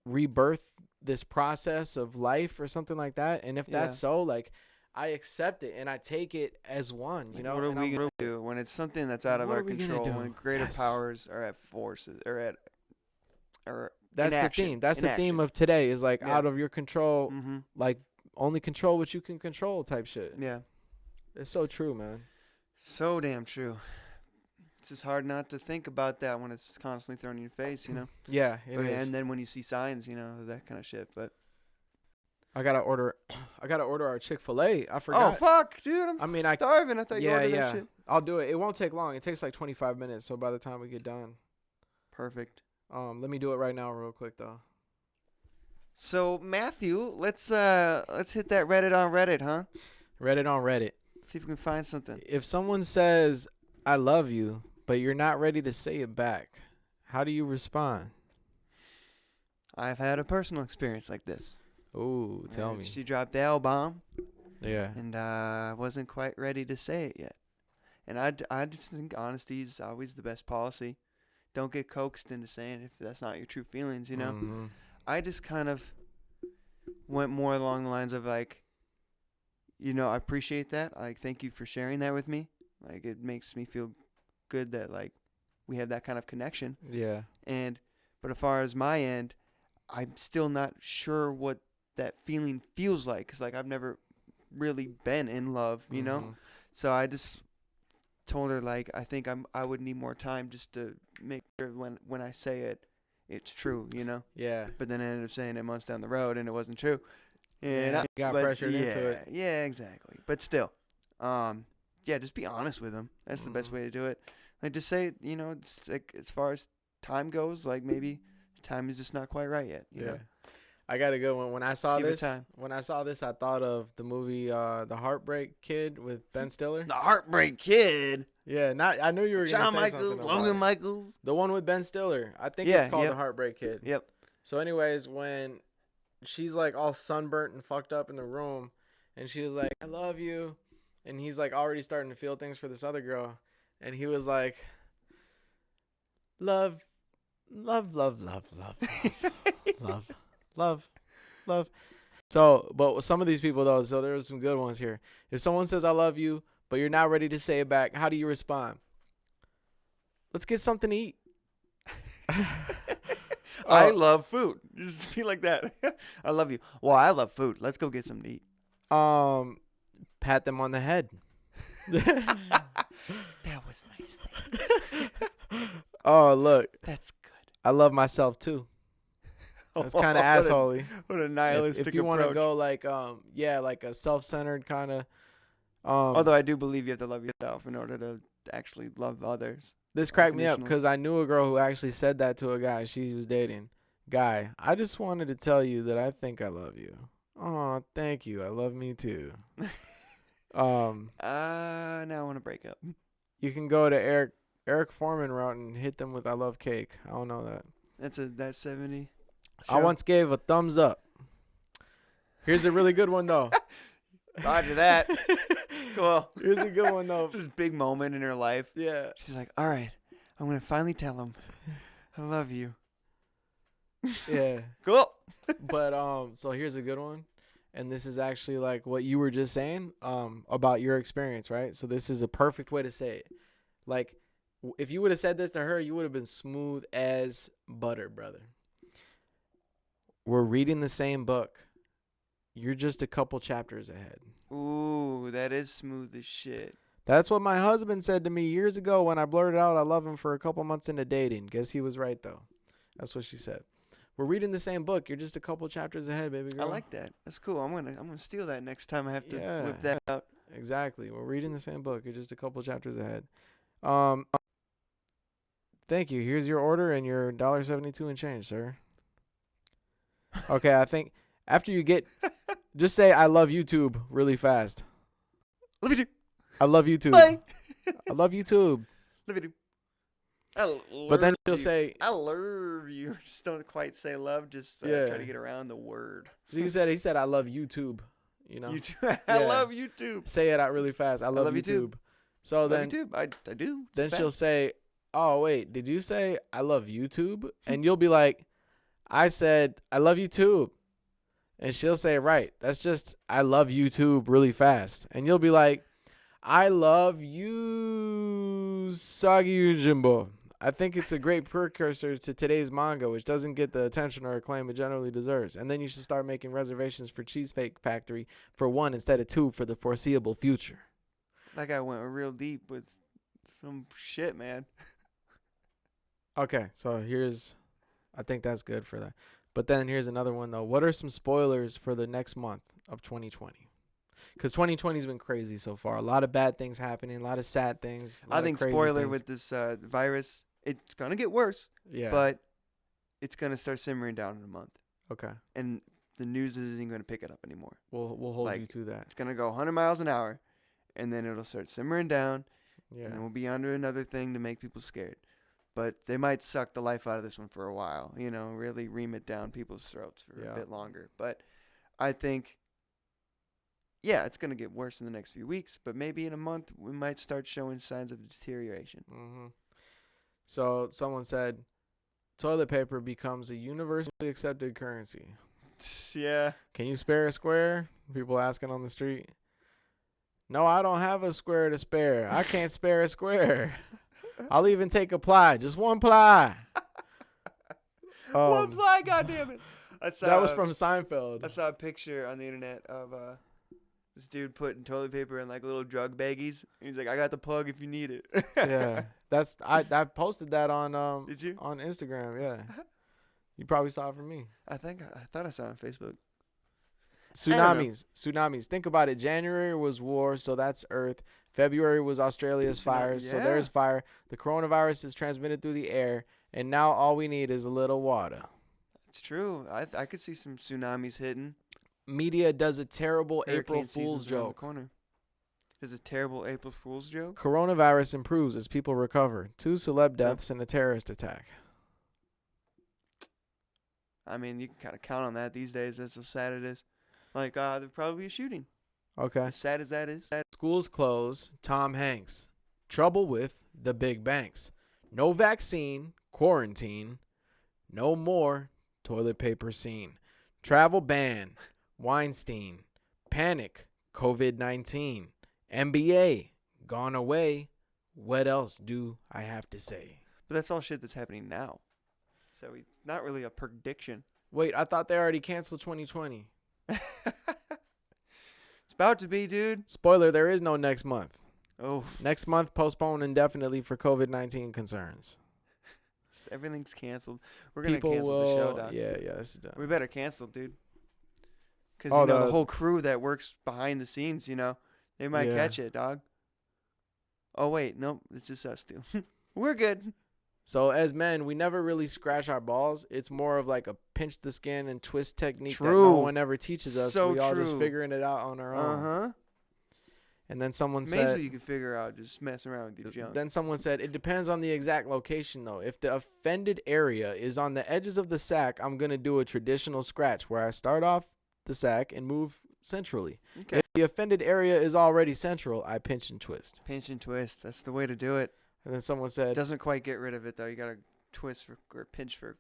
rebirth this process of life or something like that. And if that's so, like I accept it and I take it as one, you know. What are and we I'm gonna do when it's something that's out of What our are we gonna control? do? When greater Yes. powers are at forces or That's in the action. theme. That's In the theme action. of today is like Yeah. out of your control, Mhm. like only control what you can control type shit. Yeah. It's so true, man. So damn true. It's just hard not to think about that when it's constantly thrown in your face, you know. Yeah, it But, is. and then when you see signs, you know, that kind of shit. But I gotta order our Chick-fil-A. I forgot. oh fuck, dude, I'm I starving. I thought you yeah, ordered yeah. that shit. I'll do it. It won't take long. It takes like 25 minutes. So by the time we get done, Perfect. let me do it right now, real quick though. So Matthew, let's hit that Reddit on Reddit, huh? Reddit on Reddit. See if we can find something. If someone says "I love you," but you're not ready to say it back, how do you respond? I've had a personal experience like this. Ooh, tell And me. She dropped the L-bomb, Yeah. and I wasn't quite ready to say it yet. And I just think honesty is always the best policy. Don't get coaxed into saying if that's not your true feelings, you know? Mhm. I just kind of went more along the lines of like, you know, I appreciate that. Like, thank you for sharing that with me. Like, it makes me feel good that, like, we have that kind of connection. Yeah. But as far as my end, I'm still not sure what that feeling feels like. Because, like, I've never really been in love, you know? Mhm. So I just told her, like, I think I would need more time just to make sure when I say it, it's true, you know? Yeah. But then I ended up saying it months down the road, and it wasn't true. And Yeah, you got pressured yeah, into it. Yeah, exactly. But still, yeah, just be honest with them. That's the best Mhm. way to do it. Like, just say, you know, it's like as far as time goes, like maybe time is just not quite right yet. You know? I got a good one. When I saw Just give it this, time. I thought of the movie The Heartbreak Kid with Ben Stiller. The Heartbreak Kid. Yeah, I knew you were gonna Shawn say Michaels, something about Logan it. Michaels. The one with Ben Stiller. I think Yeah, it's called yep. The Heartbreak Kid. Yep. So, anyways, when she's like all sunburnt and fucked up in the room, and she was like, "I love you," and he's like already starting to feel things for this other girl, and he was like, "Love, love, love, love, love, love, love, love." So, but with some of these people though, so there are some good ones here. If someone says "I love you," but you're not ready to say it back, how do you respond? Let's get something to eat. I love food. Just be like that. I love you. Well, I love food. Let's go get something to eat. Pat them on the head. That was nice. Thanks. Oh, look. That's good. I love myself too. That's kind of assholey. What a nihilistic If you want to approach. go like like a self-centered kind of Although I do believe you have to love yourself in order to actually love others. this cracked me up unconditionally. because I knew a girl who actually said that to a guy she was dating. Guy, I just wanted to tell you that I think I love you. Oh, thank you. I love me too. Now I want to break up. You can go to Eric Foreman route and hit them with "I love cake." I don't know that. That's 70. I Sure. once gave a thumbs up. Here's a really good one though. Roger that. Cool. Here's a good one though. It's this big moment in her life. Yeah. She's like, all right, I'm going to finally tell him I love you. Yeah. Cool. But so here's a good one. And this is actually like what you were just saying about your experience, right? So this is a perfect way to say it. Like if you would have said this to her, you would have been smooth as butter, brother. We're reading the same book. You're just a couple chapters ahead. Ooh, that is smooth as shit. That's what my husband said to me years ago when I blurted out I love him for a couple months into dating. Guess he was right, though. That's what she said. We're reading the same book. You're just a couple chapters ahead, baby girl. I like that. That's cool. I'm gonna steal that next time I have to Yeah. whip that out. Exactly. We're reading the same book. You're just a couple chapters ahead. Thank you. Here's your order and your $1.72 and change, sir. Okay, I think after you get, just say I love YouTube really fast. Love you too. I love YouTube. Bye. I love YouTube. Love you too. But then she'll you. say, I love you. Just don't quite say love. Just Yeah. try to get around the word. he said I love YouTube. You know, You too. I love YouTube. say it out really fast. I love YouTube. YouTube. So I then, love YouTube. I do. It's then fast. she'll say, "Oh wait, did you say I love YouTube?" And you'll be like, "I said I love YouTube," and she'll say, "Right, that's just I love YouTube really fast," and you'll be like, "I love you, Sagi Ujimbo. I think it's a great precursor to today's manga, which doesn't get the attention or acclaim it generally deserves. And then you should start making reservations for Cheesecake Factory for 1 instead of 2 for the foreseeable future." That guy went real deep with some shit, man. Okay, so I think that's good for that. But then here's another one, though. What are some spoilers for the next month of 2020? Because 2020's been crazy so far. A lot of bad things happening, a lot of sad things. I think spoiler with this virus, it's going to get worse, Yeah. but it's going to start simmering down in a month. Okay. And the news isn't going to pick it up anymore. We'll hold Like, you to that. It's going to go 100 miles an hour, and then it'll start simmering down, Yeah. and then we'll be under another thing to make people scared. But they might suck the life out of this one for a while, really ream it down people's throats for Yeah. a bit longer. But I think, yeah, it's going to get worse in the next few weeks, but maybe in a month we might start showing signs of deterioration. Mm-hmm. So someone said, toilet paper becomes a universally accepted currency. Yeah. Can you spare a square? People asking on the street. No, I don't have a square to spare. I can't spare a square. I'll even take a ply. Just one ply. One ply, goddammit. That was from Seinfeld. I saw a picture on the internet of this dude putting toilet paper in like little drug baggies. He's like, I got the plug if you need it. Yeah. I posted that on Did you? on Instagram, yeah. You probably saw it from me. I thought I saw it on Facebook. Tsunamis. Think about it. January was war, so that's Earth. February was Australia's fires, so Yeah. there's fire. The coronavirus is transmitted through the air, and now all we need is a little water. It's true. I could see some tsunamis hitting. Media does a terrible April Hurricane Fool's season's around the joke. corner. There's a terrible April Fool's joke. Coronavirus improves as people recover. 2 celeb deaths and a terrorist attack. I mean, you can kind of count on that these days. That's how sad it is. Like, there'd probably be a shooting. Okay. As sad as that is. Schools close. Tom Hanks. Trouble with the big banks. No vaccine. Quarantine. No more toilet paper scene. Travel ban. Weinstein. Panic. COVID-19. NBA. Gone away. What else do I have to say? But that's all shit that's happening now. So we not really a prediction. Wait, I thought they already canceled 2020. It's about to be, dude. Spoiler, there is no next month. Oh, Next month postponed indefinitely for COVID-19 concerns. everything's canceled. We're gonna People cancel will, the show, Doc. yeah, this is done. We better cancel, dude. Because Oh, the the- whole crew that works behind the scenes, they might Yeah. catch it, dog. Oh wait, nope, it's just us two. We're good. So as men, we never really scratch our balls. It's more of like a pinch the skin and twist technique that no True. one ever teaches us. So We all just true. figuring it out on our own. Uh-huh. And then someone Amazing said, you can figure out just messing around with these young. then someone said, it depends on the exact location though. If the offended area is on the edges of the sack, I'm going to do a traditional scratch where I start off the sack and move centrally. Okay. If the offended area is already central, I pinch and twist. Pinch and twist. That's the way to do it. And then someone said, Doesn't quite get rid of it though. You gotta twist or pinch for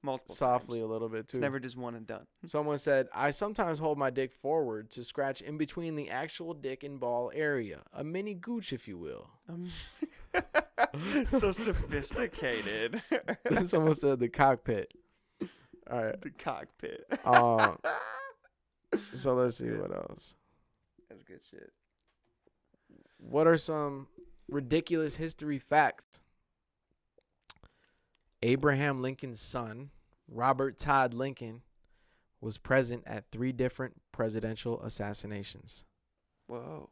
multiple softly times. a little bit too. It's never just one and done. Someone said, I sometimes hold my dick forward to scratch in between the actual dick and ball area. A mini gooch, if you will. So sophisticated. Someone said the cockpit. All right. The cockpit. So let's see what else. That's good shit. What are some ridiculous history facts? Abraham Lincoln's son, Robert Todd Lincoln, was present at 3 different presidential assassinations. Whoa.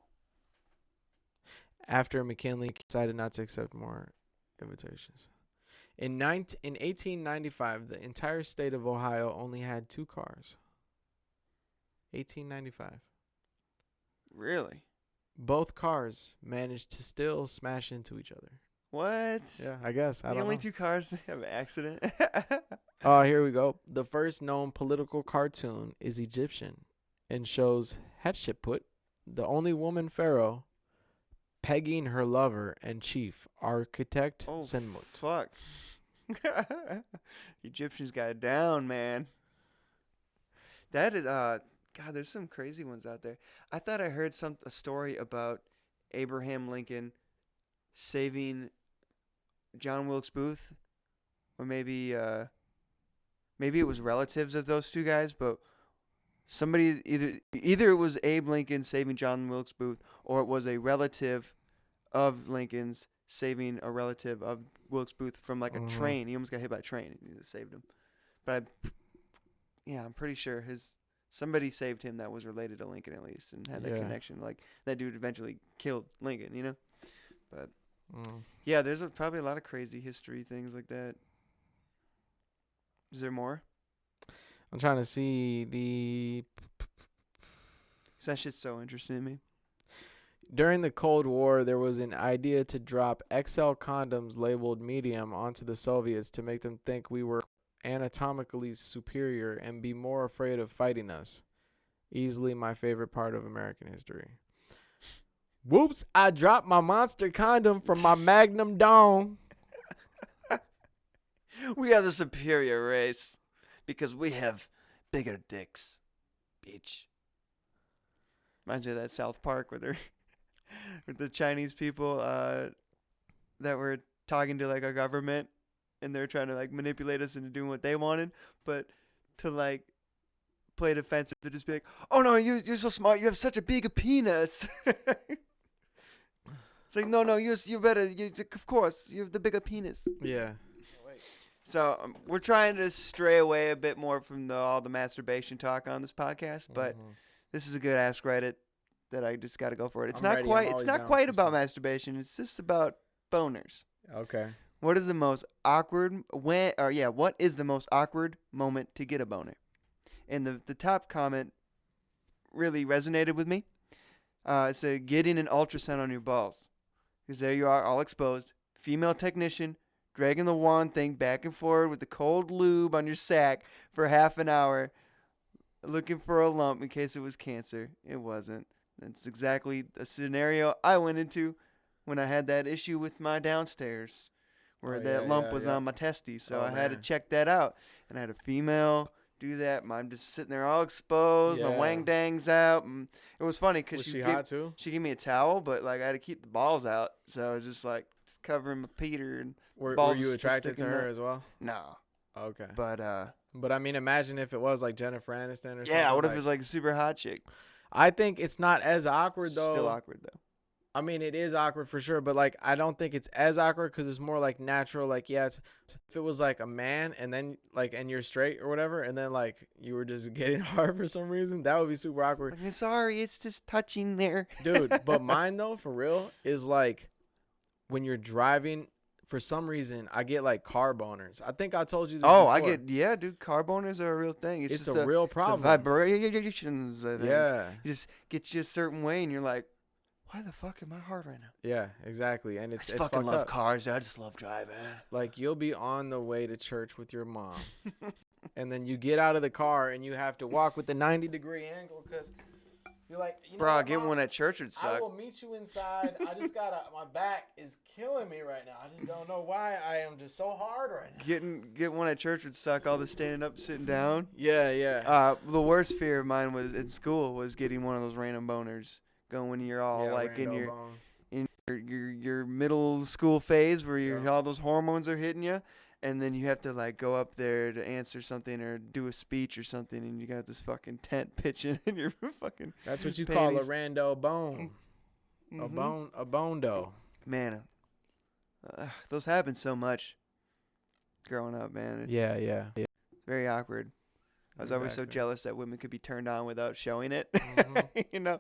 After McKinley decided not to accept more invitations. In 1895, the entire state of Ohio only had 2 cars. 1895. Really? Both cars managed to still smash into each other. What? Yeah, I guess. I The don't only know. 2 cars that have an accident. Oh, here we go. The first known political cartoon is Egyptian and shows Hatshepsut, the only woman pharaoh, pegging her lover and chief architect Oh, Senmut. Fuck. Egyptians got it down, man. That is God, there's some crazy ones out there. I thought I heard a story about Abraham Lincoln saving John Wilkes Booth, or maybe it was relatives of those 2 guys, but somebody either it was Abe Lincoln saving John Wilkes Booth, or it was a relative of Lincoln's saving a relative of Wilkes Booth from like a train. He almost got hit by a train and he saved him. But I'm pretty sure somebody saved him that was related to Lincoln at least and had that connection. Like that dude eventually killed Lincoln, But yeah, there's probably a lot of crazy history things like that. Is there more? I'm trying to see the... 'Cause that shit's so interesting to me. During the Cold War, there was an idea to drop XL condoms labeled medium onto the Soviets to make them think we were anatomically superior and be more afraid of fighting us. Easily my favorite part of American history. Whoops, I dropped my monster condom from my Magnum Dong. We are the superior race because we have bigger dicks, bitch. Reminds me of that South Park where they're with the Chinese people that were talking to like our government and they're trying to like manipulate us into doing what they wanted, but to like play defensive, they'd just be like, "Oh no, you're so smart. You have such a big penis." It's like, no, you're better. Of course, you have the bigger penis. Yeah. So we're trying to stray away a bit more from all the masturbation talk on this podcast, but this is a good Ask Reddit that I just got to go for it. It's I'm not ready. I'm quite. It's always not down quite for about some. masturbation. It's just about boners. Okay. What is the most awkward what is the most awkward moment to get a boner? And the top comment really resonated with me. It said getting an ultrasound on your balls. Because there you are, all exposed. Female technician dragging the wand thing back and forth with the cold lube on your sack for half an hour, looking for a lump in case it was cancer. It wasn't. That's exactly a scenario I went into when I had that issue with my downstairs, where that lump was on my testes. So I had to check that out. And I had a female do that. I'm just sitting there all exposed. My wang dang's out. And it was funny because she hot too? She gave me a towel, but like I had to keep the balls out. So I was just like covering my Peter and were you attracted to her as well? No. Okay. But I mean, imagine if it was like Jennifer Aniston or something. Yeah, what if it was like a super hot chick? I think it's not as awkward though. Still awkward though. I mean, it is awkward for sure, but like I don't think it's as awkward because it's more like natural. Like, yeah, if it was like a man and then like and you're straight or whatever, and then like you were just getting hard for some reason, that would be super awkward. Like, sorry, it's just touching there, dude. But mine though, for real, is like when you're driving. For some reason, I get like car boners. I think I told you this before. Dude, car boners are a real thing. It's just a real problem. It's the vibrations, I think. Yeah. You just get you a certain way, and you're like, why the fuck am I hard right now? Yeah, exactly. And it's fucking love up. cars. I just love driving. Like, you'll be on the way to church with your mom, and then you get out of the car, and you have to walk with the 90-degree angle because you're like, bro, get one at church would suck. I will meet you inside. I just my back is killing me right now. I just don't know why I am just so hard right now. Get one at church would suck. All the standing up, sitting down. Yeah. The worst fear of mine was in school was getting one of those random boners. Going when you're all like in your middle school phase where all those hormones are hitting you. And then you have to like go up there to answer something or do a speech or something, and you got this fucking tent pitching in your fucking. That's what you panties. call a rando bone. Mm-hmm. A bondo. Man, those happen so much. Growing up, man. It's very awkward. I was always so jealous that women could be turned on without showing it. Mm-hmm. You know,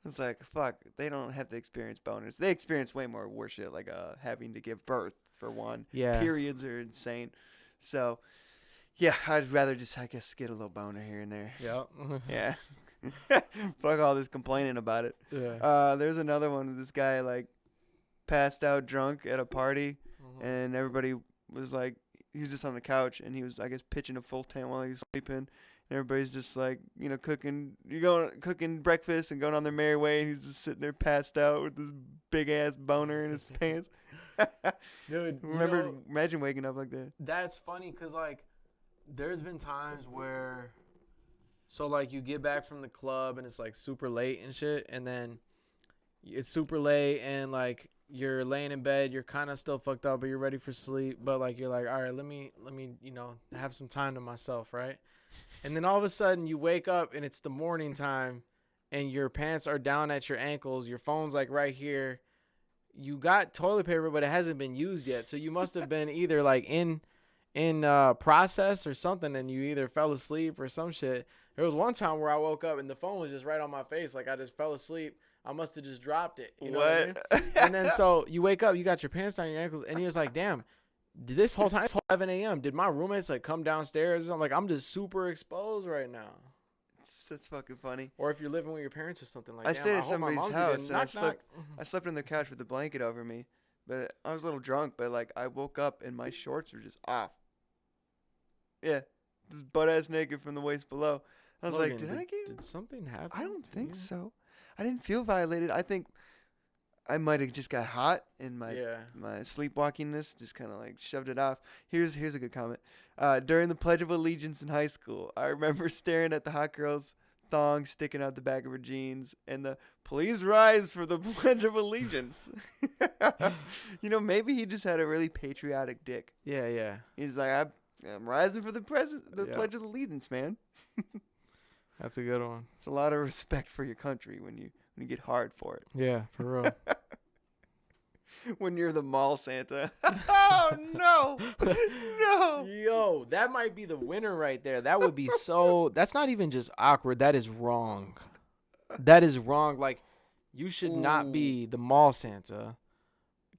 it's like fuck. They don't have to experience boners. They experience way more worse shit, like having to give birth. For one, periods are insane. So, yeah, I'd rather just, I guess, get a little boner here and there. Yep. Yeah. Fuck all this complaining about it. Yeah. There's another one. This guy like passed out drunk at a party, and everybody was like, he was just on the couch, and he was, I guess, pitching a full tent while he was sleeping. And everybody's just like, you know, cooking breakfast and going on their merry way, and he's just sitting there passed out with this big ass boner in his pants. Dude, imagine waking up like that. That's funny because like there's been times where so like you get back from the club and it's like super late and shit, and then it's super late and like you're laying in bed, you're kind of still fucked up but you're ready for sleep, but like you're like, all right, let me you know, have some time to myself, right? And then all of a sudden you wake up and it's the morning time and your pants are down at your ankles, your phone's like right here. You got toilet paper, but it hasn't been used yet. So you must have been either like in process or something, and you either fell asleep or some shit. There was one time where I woke up and the phone was just right on my face. Like I just fell asleep. I must have just dropped it. You know what I mean? And then so you wake up, you got your pants down your ankles, and you're just like, damn, this whole time, it's 11 a.m. Did my roommates like come downstairs? I'm like, I'm just super exposed right now. That's fucking funny. Or if you're living with your parents or something like that. I stayed at somebody's house and I slept on the couch with the blanket over me, but I was a little drunk. But like I woke up and my shorts were just off. Yeah, just butt ass naked from the waist below. I was Logan, like, did something happen? I don't think so. I didn't feel violated. I think I might have just got hot and my sleepwalkingness just kind of like shoved it off. Here's a good comment. During the Pledge of Allegiance in high school, I remember staring at the hot girl's thong sticking out the back of her jeans and the "Please rise for the Pledge of Allegiance." You know, maybe he just had a really patriotic dick. Yeah. He's like, I'm rising for the Pledge of Allegiance, man. That's a good one. It's a lot of respect for your country when you get hard for it. Yeah, for real. When you're the mall Santa. Oh, no. No. Yo, that might be the winner right there. That would be so... That's not even just awkward. That is wrong. That is wrong. Like, you should not be the mall Santa.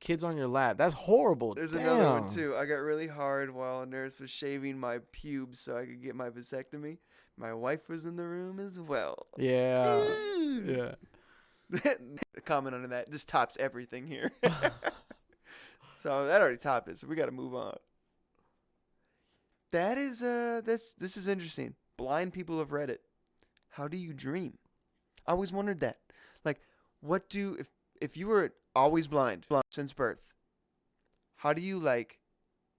kids on your lap. That's horrible. There's Damn. another one too. I got really hard while a nurse was shaving my pubes so I could get my vasectomy. My wife was in the room as well. Yeah. Yeah. Comment on that just tops everything here. So that already topped it. So we got to move on. That is this is interesting. Blind people have read it. How do you dream? I always wondered that. Like, what do if you were always blind since birth? How do you like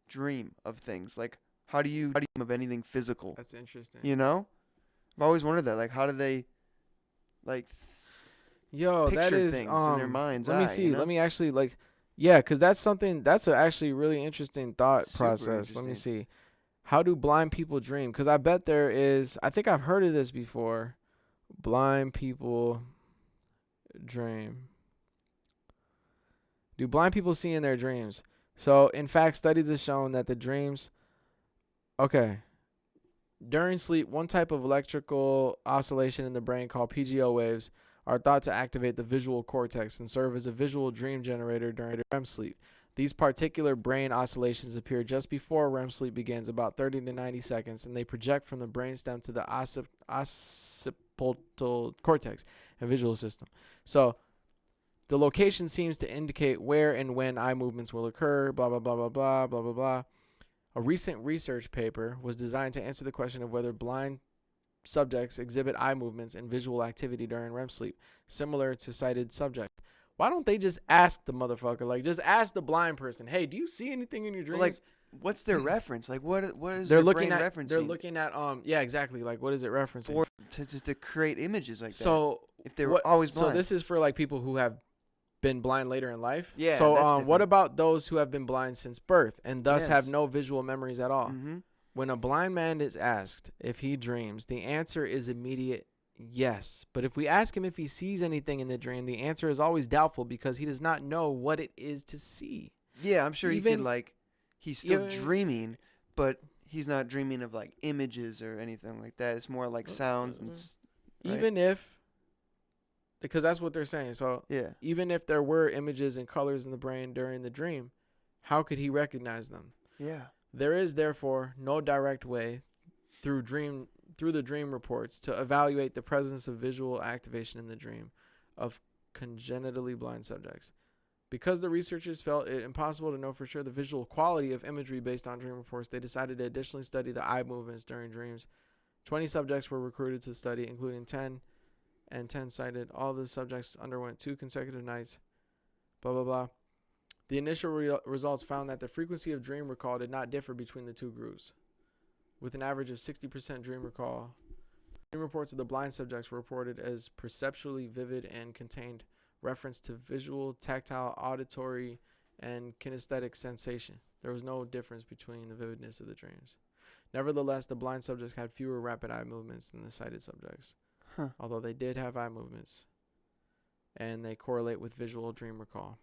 dream of things? Like, how do you dream of anything physical? That's interesting. You know, I've always wondered that. Like, how do they like Yo, picture that is things in their mind's let me eye, see. you know? Let me actually like, yeah, because that's something that's a actually really interesting thought Super process. Let me interesting. see. How do blind people dream? Because I bet there is. I think I've heard of this before. Blind people dream. Do blind people see in their dreams? So, in fact, studies have shown that the dreams. Okay. During sleep, one type of electrical oscillation in the brain called PGO waves are thought to activate the visual cortex and serve as a visual dream generator during REM sleep. These particular brain oscillations appear just before REM sleep begins, about 30 to 90 seconds, and they project from the brainstem to the occipital cortex and visual system. So, the location seems to indicate where and when eye movements will occur, blah, blah, blah, blah, blah, blah, blah, blah. A recent research paper was designed to answer the question of whether blind subjects exhibit eye movements and visual activity during REM sleep, similar to sighted subjects. Why don't they just ask the motherfucker? Like, just ask the blind person, hey, do you see anything in your dreams? Like, what's their reference? Like, what is they're their looking brain at, referencing? They're looking at, yeah, exactly. Like, what is it referencing? Or to create images like that. So, if they were always blind. So this is for, like, people who have been blind later in life. Yeah. So, that's what different. about those who have been blind since birth and thus have Yes. no visual memories at all? Mm-hmm. When a blind man is asked if he dreams, the answer is immediate yes. But if we ask him if he sees anything in the dream, the answer is always doubtful because he does not know what it is to see. Yeah, I'm sure he Even- could, like, he's still Yeah. dreaming, but he's not dreaming of, like, images or anything like that. It's more like sounds and right? Even if, because that's what they're saying. So Yeah. even if there were images and colors in the brain during the dream, how could he recognize them? Yeah. There is therefore no direct way through the dream reports to evaluate the presence of visual activation in the dream of congenitally blind subjects. Because the researchers felt it impossible to know for sure the visual quality of imagery based on dream reports, they decided to additionally study the eye movements during dreams. 20 subjects were recruited to study, including 10 and 10 sighted. All the subjects underwent 2 consecutive nights. Blah, blah, blah. The initial results found that the frequency of dream recall did not differ between the two groups, with an average of 60% dream recall. Dream reports of the blind subjects were reported as perceptually vivid and contained reference to visual, tactile, auditory, and kinesthetic sensation. There was no difference between the vividness of the dreams. Nevertheless, the blind subjects had fewer rapid eye movements than the sighted subjects, although they did have eye movements, and they correlate with visual dream recall.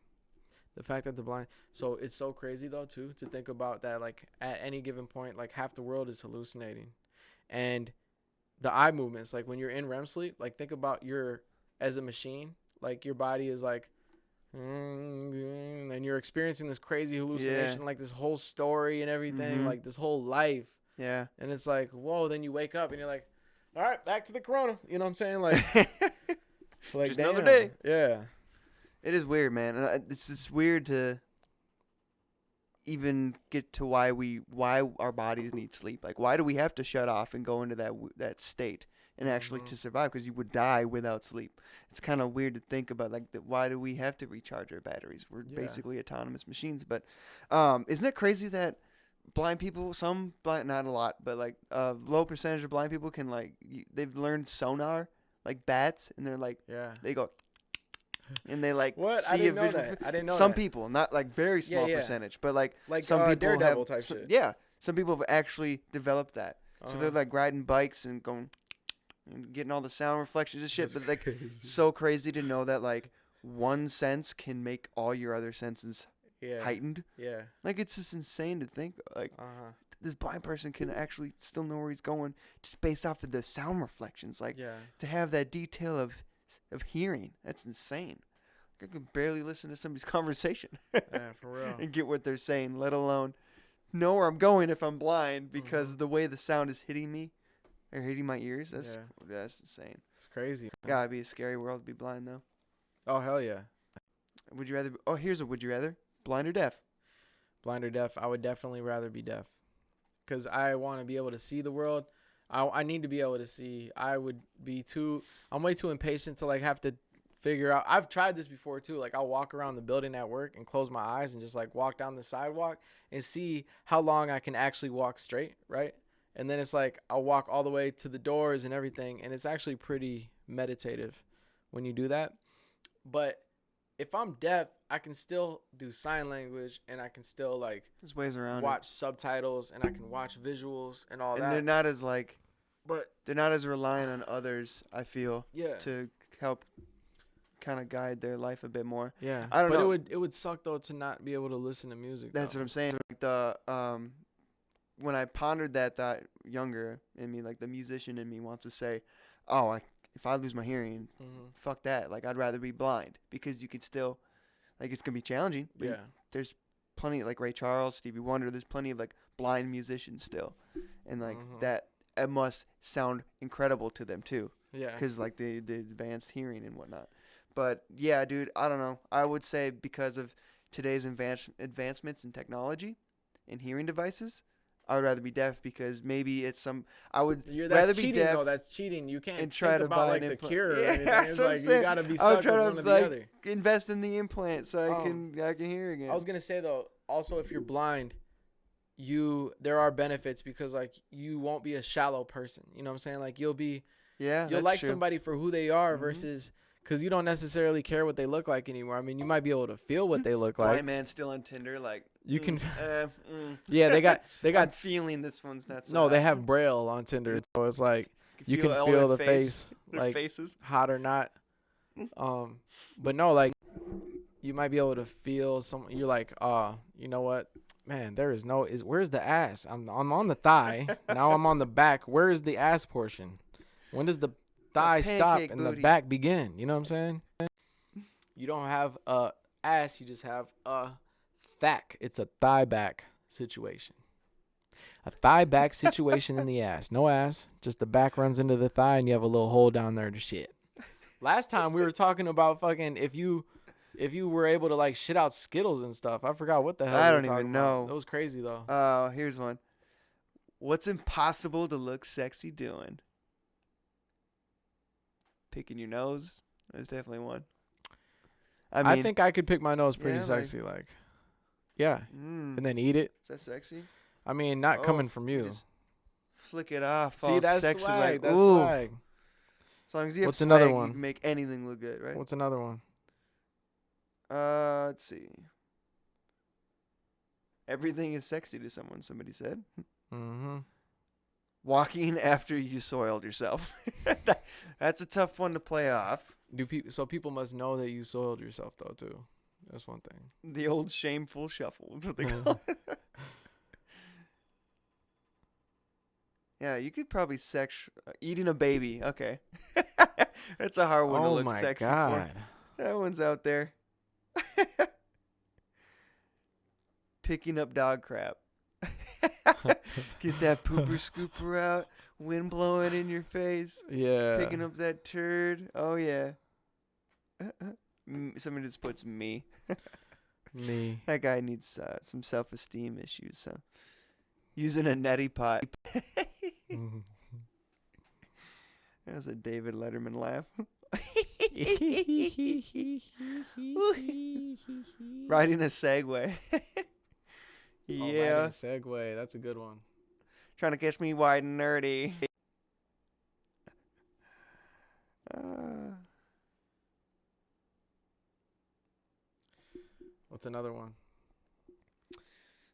The fact that the blind, so it's so crazy though too to think about that, like at any given point, like half the world is hallucinating, and the eye movements, like when you're in REM sleep, like think about your as a machine, like your body is like, and you're experiencing this crazy hallucination, like this whole story and everything, like this whole life, Yeah. and it's like whoa. Then you wake up and you're like, all right, back to the corona. You know what I'm saying? Like, like Just another damn. day. Yeah. It is weird, man. And it's just weird to even get to why our bodies need sleep. Like, why do we have to shut off and go into that state and actually to survive? Because you would die without sleep. It's kind of weird to think about. Like, why do we have to recharge our batteries? We're basically autonomous machines. But isn't it crazy that blind people, not a lot, but like a low percentage of blind people can they've learned sonar, like bats, and they're like, they go. And they like What? see I didn't a know visual. that. I didn't know Some that. people, not like very small percentage, but like some people Daredevil have. type shit. Yeah, some people have actually developed that. So they're like riding bikes and going, and getting all the sound reflections and shit. That's but like, crazy. so crazy to know that like one sense can make all your other senses heightened. Yeah. Like, it's just insane to think like this blind person can actually still know where he's going just based off of the sound reflections. Like, to have that detail of hearing, that's insane. I can barely listen to somebody's conversation Yeah, for real. and get what they're saying, let alone know where I'm going if I'm blind because Mhm. the way the sound is hitting me or hitting my ears. Yeah. That's insane. It's crazy. Gotta be a scary world to be blind though. Oh, hell yeah. Would you rather? Oh, here's a would you rather: blind or deaf? Blind or deaf, I would definitely rather be deaf. Because I want to be able to see the world. I need to be able to see. I'm way too impatient to like have to figure out. I've tried this before too. Like I'll walk around the building at work and close my eyes and just like walk down the sidewalk and see how long I can actually walk straight, right? And then it's like I'll walk all the way to the doors and everything, and it's actually pretty meditative when you do that. But if I'm deaf, I can still do sign language and I can still like There's ways around watch subtitles and I can watch visuals and all it. that. And they're not as like, But they're not as reliant on others. I feel yeah, to help kind of guide their life a bit more. yeah. I don't but know. it would suck though to not be able to listen to music. That's though. what I'm saying. Like the when I pondered that thought younger in me, like the musician in me wants to say, oh, if I lose my hearing, Mhm. fuck that. Like I'd rather be blind because you could still, like it's gonna be challenging. But Yeah, there's plenty like Ray Charles, Stevie Wonder. There's plenty of like blind musicians still, and like Mhm. that it must sound incredible to them too, yeah. because like the advanced hearing and whatnot. But yeah, dude, I don't know. I would say because of today's advancements in technology and hearing devices, I would rather be deaf because maybe it's some. I would That's rather cheating be deaf though. That's cheating. You can't and try think to about buy like an the implant. cure or Yeah, anything. that's It's what I'm like you saying. gotta be I would stuck try with to one or the like other. invest in the implant so I Um, can hear again. I was gonna say though, also if you're blind, there are benefits because like you won't be a shallow person. You know what I'm saying? Like you'll Yeah, that's like true. somebody for who they are Mhm. versus because you don't necessarily care what they look like anymore. I mean, you might be able to feel what they look Blind like. man still on Tinder, like You can, yeah, they got I'm feeling this one's not. no, they have Braille on Tinder, so it's like you can all feel their the face, their like faces. hot or not. But no, like you might be able to feel some. You're like, you know what, man? Where's the ass? I'm on the thigh. Now I'm on the back. Where is the ass portion? When does the thigh stop pancake and booty. the back begin? You know what I'm saying? You don't have a ass. You just have a thack. It's a thigh back situation. A thigh back situation in the ass. No ass. Just the back runs into the thigh and you have a little hole down there to shit. Last time we were talking about fucking if you were able to like shit out Skittles and stuff. I forgot what the hell I we were don't talking even about. know. That was crazy though. Oh, here's one. What's impossible to look sexy doing? Picking your nose. That's definitely one. I mean, I think I could pick my nose pretty yeah, like- sexy, like yeah, and and then eat it. is that sexy? I mean, not Oh, coming from you. just flick it off. See, all that's sexy, swag. like, That's ooh. swag. As long as you have What's swag, another you one? can make anything look good, right? What's another one? Let's see. Everything is sexy to someone, somebody said. Mm-hmm. Walking after you soiled yourself. That's a tough one to play off. So people must know that you soiled yourself though too. That's one thing. The old shameful shuffle is what they call it. Yeah, you could probably eating a baby. Okay. That's a hard one to Oh look my sexy god. for. That one's out there. Picking up dog crap. Get that pooper scooper out. Wind blowing in your face. Yeah. Picking up that turd. Oh, yeah. Somebody just puts me. Me. That guy needs some self-esteem issues. So. Using a neti pot. That was a David Letterman laugh. Riding a Segway. Oh, Yeah. riding a Segway. That's a good one. Trying to catch me wide and nerdy. What's another one?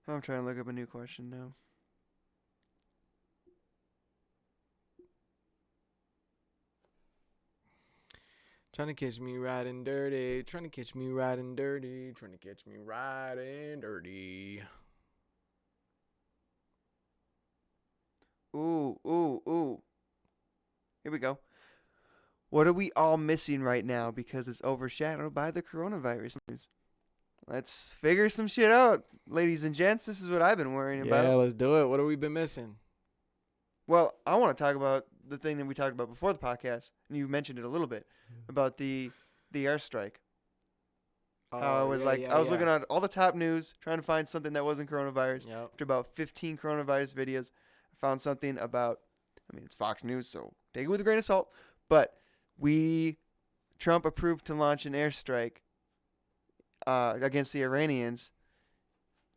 I'm trying to look up a new question now. Trying to catch me riding dirty. Trying to catch me riding dirty. Trying to catch me riding dirty. Ooh. Here we go. What are we all missing right now because it's overshadowed by the coronavirus news? Let's figure some shit out, ladies and gents. This is what I've been worrying about. Yeah, let's do it. What have we been missing? Well, I want to talk about the thing that we talked about before the podcast, and you mentioned it a little bit, about the airstrike. How I was I was looking at all the top news, trying to find something that wasn't coronavirus. Yep. After about 15 coronavirus videos, I found something about, I mean, it's Fox News, so take it with a grain of salt, but Trump approved to launch an airstrike against the Iranians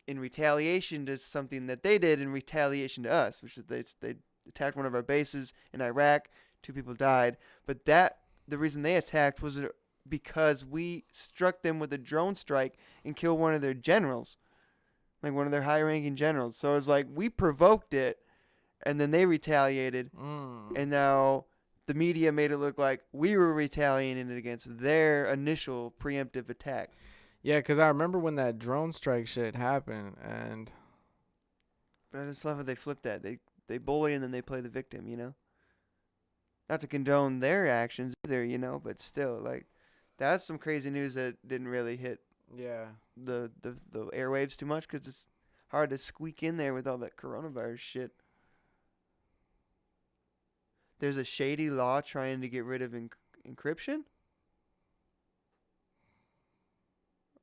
in retaliation to something that they did in retaliation to us, which is they attacked one of our bases in Iraq. 2 people died, but the reason they attacked was because we struck them with a drone strike and killed one of their generals, like one of their high-ranking generals. So it's like we provoked it, and then they retaliated, and now the media made it look like we were retaliating against their initial preemptive attack. Yeah, because I remember when that drone strike shit happened, and but I just love how they flip that. They bully and then they play the victim, you know? Not to condone their actions either, you know, but still, like, that's some crazy news that didn't really hit the airwaves too much because it's hard to squeak in there with all that coronavirus shit. There's a shady law trying to get rid of encryption?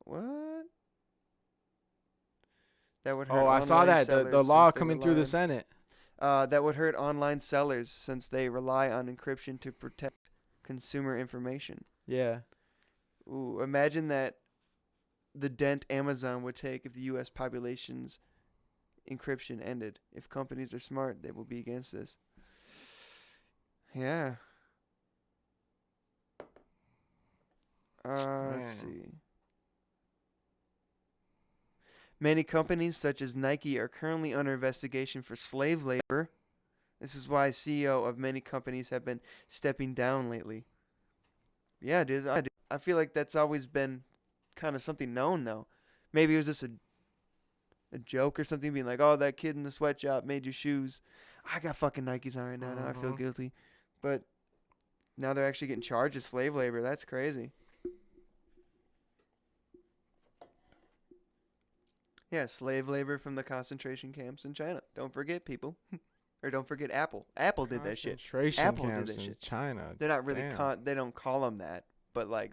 What? That would hurt. I saw that the law coming through the Senate. That would hurt online sellers since they rely on encryption to protect consumer information. Yeah. Ooh, imagine the dent Amazon would take if the U.S. population's encryption ended. If companies are smart, they will be against this. Yeah. Let's see. Many companies, such as Nike, are currently under investigation for slave labor. This is why CEO of many companies have been stepping down lately. Yeah, dude. I feel like that's always been kind of something known, though. Maybe it was just a joke or something, being like, oh, that kid in the sweatshop made your shoes. I got fucking Nikes on right now. Now I feel guilty. But now they're actually getting charged with slave labor. That's crazy. Yeah, slave labor from the concentration camps in China. Don't forget, people. Or don't forget Apple. Apple did that shit. Apple did that shit. China. They're not really they don't call them that, but like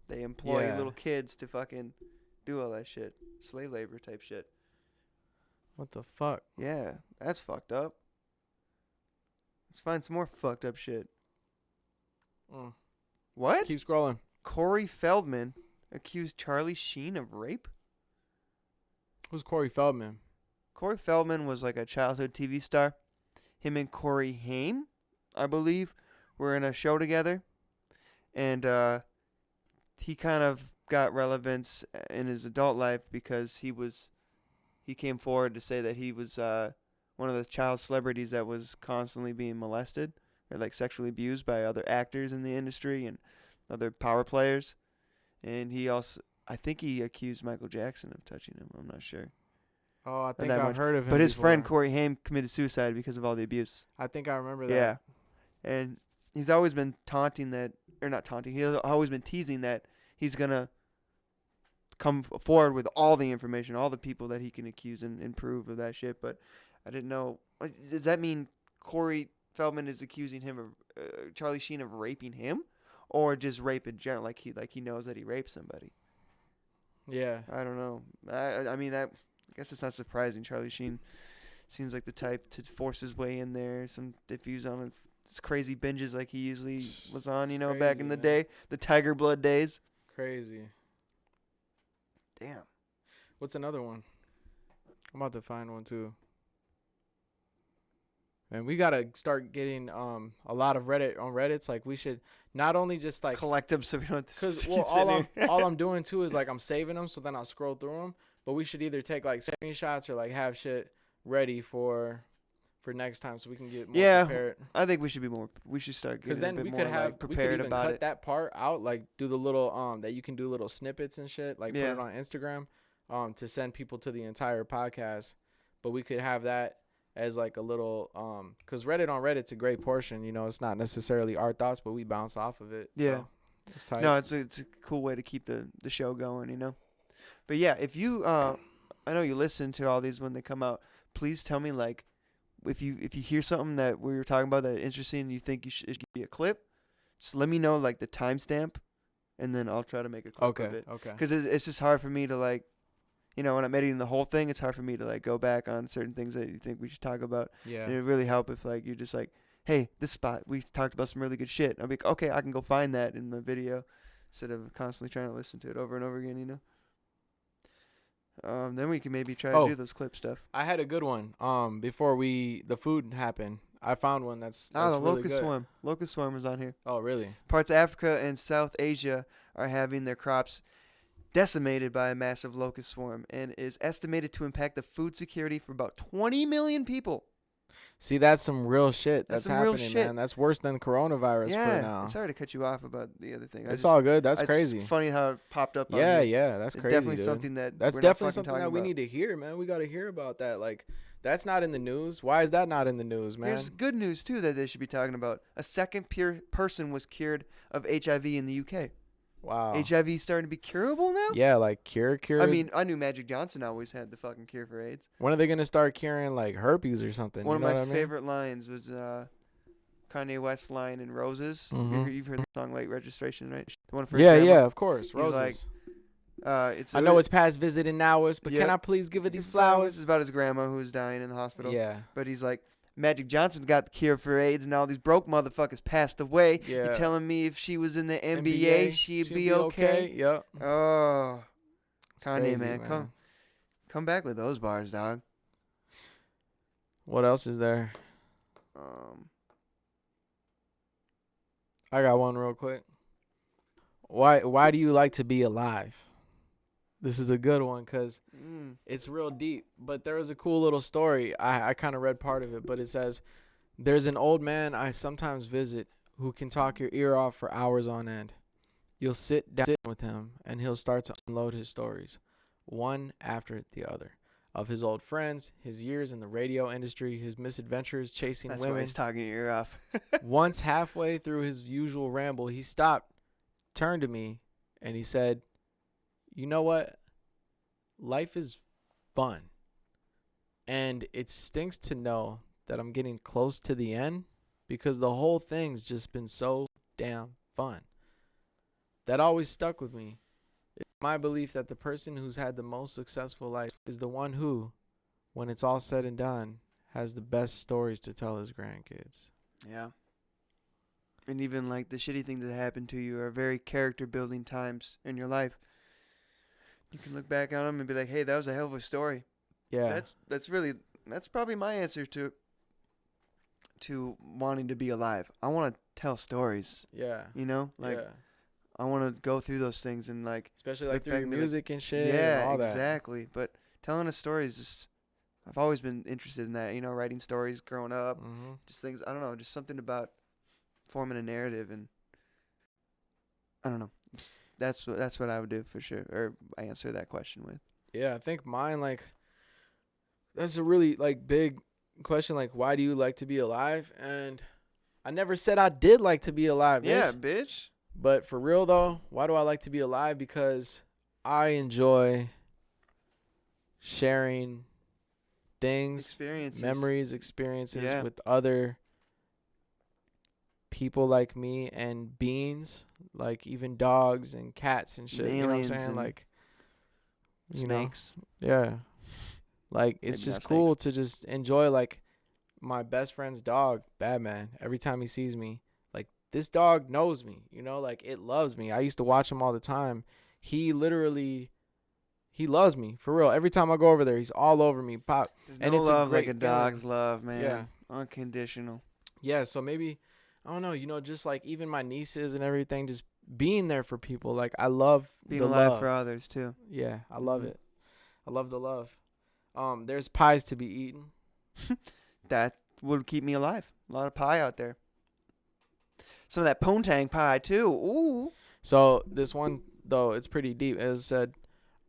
they employ little kids to fucking do all that shit. Slave labor type shit. What the fuck? Yeah, that's fucked up. Let's find some more fucked up shit. What? Keep scrolling. Corey Feldman accused Charlie Sheen of rape? Who's Corey Feldman? Corey Feldman was like a childhood TV star. Him and Corey Haim, I believe, were in a show together. And he kind of got relevance in his adult life because he came forward to say that he was one of the child celebrities that was constantly being molested or like sexually abused by other actors in the industry and other power players. And he also, I think he accused Michael Jackson of touching him. I'm not sure. Oh, I think I've heard of him. But his before. friend Corey Haim committed suicide because of all the abuse. I think I remember that. Yeah. And he's always been taunting that, or not taunting, he's always been teasing that he's going to come forward with all the information, all the people that he can accuse and prove of that shit. But I didn't know. Does that mean Corey Feldman is accusing him of Charlie Sheen of raping him? Or just rape in general, like he knows that he raped somebody? Yeah. I don't know. I mean, I guess it's not surprising. Charlie Sheen seems like the type to force his way in there. If he was on his crazy binges like he usually was on, you know, crazy, back in the day, the Tiger Blood days. Crazy. Damn. What's another one? I'm about to find one too. And we gotta start getting a lot of Reddit on Reddits. Like we should not only just like collect them so we don't. Because all I'm doing too is like I'm saving them so then I'll scroll through them. But we should either take like screenshots or like have shit ready for next time so we can get more prepared. I think we should be more. We should start getting a bit more like prepared about it. We could even cut that part out, like do the little that you can do little snippets and shit, like put it on Instagram, to send people to the entire podcast. But we could have that as like a little because Reddit's a great portion. You know, it's not necessarily our thoughts, but we bounce off of it. Yeah. So it's tight. No, it's a cool way to keep the show going, you know. But yeah, if you I know you listen to all these when they come out. Please tell me, like, if you hear something that we were talking about that interesting and you think it should be a clip, just let me know, like, the timestamp, and then I'll try to make a clip of it. Okay. Because it's just hard for me to, like, you know, when I'm editing the whole thing, it's hard for me to, like, go back on certain things that you think we should talk about. Yeah. And it would really help if, like, you're just like, hey, this spot, we talked about some really good shit. I'll be like, okay, I can go find that in the video instead of constantly trying to listen to it over and over again, you know? Then we can maybe try to do those clip stuff. I had a good one. Before the food happened, I found one that's the really Locust good. Swarm. Locust Swarm was on here. Oh, really? Parts of Africa and South Asia are having their crops decimated by a massive locust swarm and is estimated to impact the food security for about 20 million people. See, that's some real shit that's some real happening, shit. man. That's worse than coronavirus for now. Sorry to cut you off about the other thing. It's all good. That's crazy. It's funny how it popped up on Yeah, here. yeah, that's It's crazy, definitely dude. something that That's we're definitely not something fucking that we talking need to hear, man. We got to hear about that. Like, that's not in the news. Why is that not in the news, man? There's good news, too, that they should be talking about. A second person was cured of HIV in the UK. Wow. HIV is starting to be curable now? Yeah, like cure. I mean, I knew Magic Johnson always had the fucking cure for AIDS. When are they going to start curing, like, herpes or something? One you know of my what I mean? favorite lines was Kanye West's line in Roses. Mhm. You've heard the song Late Registration, right? The one for Yeah, grandma. yeah, of course. He's Roses. like, I know it's past visiting hours, but Yep. can I please give her these This flowers? is about his grandma who was dying in the hospital. Yeah. But he's like, Magic Johnson got the cure for AIDS, and all these broke motherfuckers passed away. Yeah. You're telling me if she was in the NBA, she'd be okay? Yep. Oh, Kanye, crazy, man, come back with those bars, dog. What else is there? I got one real quick. Why do you like to be alive? This is a good one because it's real deep. But there was a cool little story. I kind of read part of it, but it says, there's an old man I sometimes visit who can talk your ear off for hours on end. You'll sit down with him, and he'll start to unload his stories, one after the other, of his old friends, his years in the radio industry, his misadventures chasing That's women. why he's talking your ear off. Once halfway through his usual ramble, he stopped, turned to me, and he said, you know what? Life is fun. And it stinks to know that I'm getting close to the end because the whole thing's just been so damn fun. That always stuck with me. It's my belief that the person who's had the most successful life is the one who, when it's all said and done, has the best stories to tell his grandkids. Yeah. And even like the shitty things that happen to you are very character building times in your life. You can look back on them and be like, hey, that was a hell of a story. Yeah. That's probably my answer to wanting to be alive. I want to tell stories. Yeah. You know? Like yeah. I want to go through those things and like Especially like look through back your and be like, music and shit yeah, and all that. exactly. But telling a story is just, I've always been interested in that, you know, writing stories growing up, just things, I don't know, just something about forming a narrative, and I don't know. That's what I would do for sure, or I answer that question with. Yeah, I think mine, like, that's a really, like, big question, like, why do you like to be alive? And I never said I did like to be alive, bitch. Yeah, bitch. But for real, though, why do I like to be alive? Because I enjoy sharing things, Experiences. memories, experiences Yeah. with other people like me and beings, like even dogs and cats and shit. You know what I'm Aliens saying? and Like, you snakes. know, yeah. Like, it's Maybe just not cool snakes. to just enjoy, like, my best friend's dog, Batman, every time he sees me. Like, this dog knows me, you know? Like, it loves me. I used to watch him all the time. He loves me, for real. Every time I go over there, he's all over me. Pop. There's And no it's a love like great a dog's love, man. Yeah. Unconditional. Yeah, so maybe, I don't know, you know, just like even my nieces and everything, just being there for people. Like, I love Being the alive love. for others too. Yeah, I love Mhm. it. I love the love. There's pies to be eaten. That would keep me alive. A lot of pie out there. Some of that poontang pie too. Ooh. So this one, though, it's pretty deep. It said,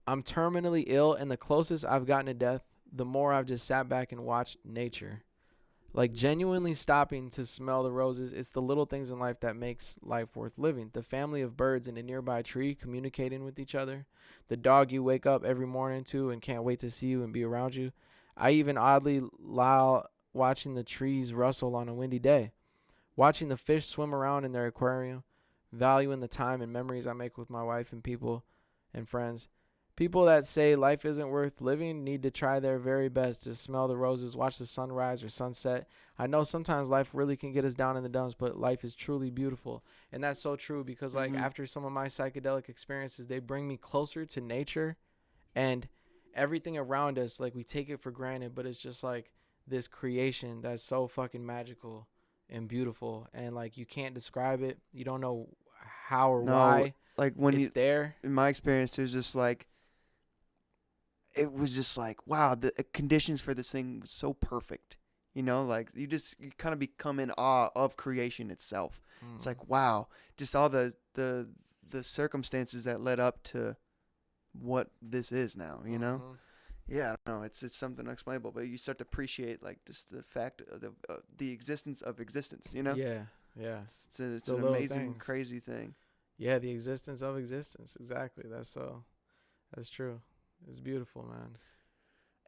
I'm terminally ill, and the closest I've gotten to death the more I've just sat back and watched nature. Like genuinely stopping to smell the roses. It's the little things in life that makes life worth living. The family of birds in a nearby tree communicating with each other. The dog you wake up every morning to and can't wait to see you and be around you. I even oddly allow watching the trees rustle on a windy day. Watching the fish swim around in their aquarium. Valuing the time and memories I make with my wife and people and friends. People that say life isn't worth living need to try their very best to smell the roses, watch the sunrise or sunset. I know sometimes life really can get us down in the dumps, but life is truly beautiful. And that's so true because, like, after some of my psychedelic experiences, they bring me closer to nature and everything around us. Like, we take it for granted, but it's just, like, this creation that's so fucking magical and beautiful. And, like, you can't describe it. You don't know how or why like when it's there. In my experience, there's just, like, it was just like, wow, the conditions for this thing was so perfect. You know, like you kind of become in awe of creation itself. It's like, wow, just all the circumstances that led up to what this is now, you know? Yeah, I don't know, it's something unexplainable, but you start to appreciate like just the fact of the existence of existence, you know? Yeah. It's an amazing, crazy thing. Yeah, the existence of existence. Exactly. That's true. It's beautiful, man.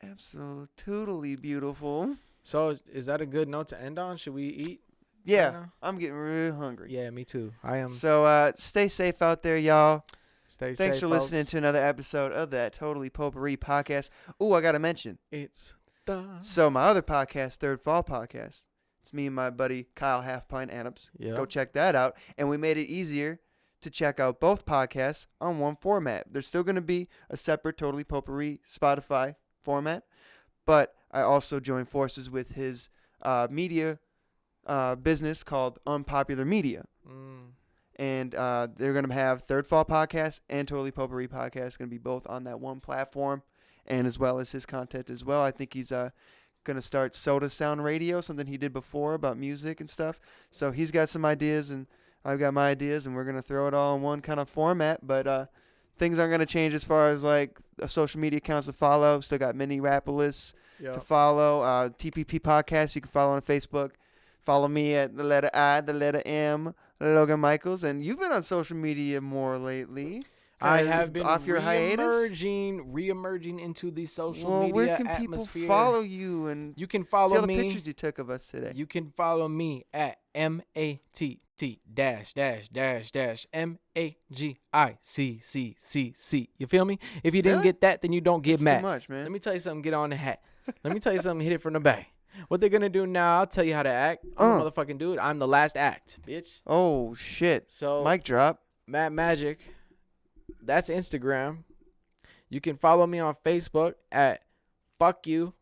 Absolutely beautiful. So is that a good note to end on? Should we eat? Yeah, right now? I'm getting real hungry. Yeah, me too. I am. So stay safe out there, y'all. Thanks for listening to another episode of that Totally Potpourri podcast. Ooh, I got to mention. So my other podcast, Third Fall Podcast. It's me and my buddy Kyle Halfpint Adams. Yep. Go check that out. And we made it easier to check out both podcasts on one format. There's still going to be a separate Totally Potpourri Spotify format, but I also joined forces with his media business called Unpopular Media. And they're going to have Third Fall Podcast and Totally Potpourri Podcast going to be both on that one platform, and as well as his content as well. I think he's going to start Soda Sound Radio, something he did before about music and stuff. So he's got some ideas, and I've got my ideas, and we're going to throw it all in one kind of format. But things aren't going to change as far as like social media accounts to follow. Still got many Rapalists to follow. TPP Podcast, you can follow on Facebook. Follow me at the letter I, the letter M, Logan Michaels. And you've been on social media more lately. I have been off your hiatus. Re-emerging into the social media where can atmosphere. People follow you? And you can follow see all me. The pictures you took of us today. You can follow me at MATT-MAGICCC. You feel me? If you didn't get that, then you don't get That's mad. Too much, man. Let me tell you something. Get on the hat. Let me tell you something. Hit it from the back. What they're gonna do now? I'll tell you how to act. I'm a motherfucking dude. I'm the last act, bitch. Oh shit. So mic drop. Matt Magic. That's Instagram. You can follow me on Facebook at fuck you.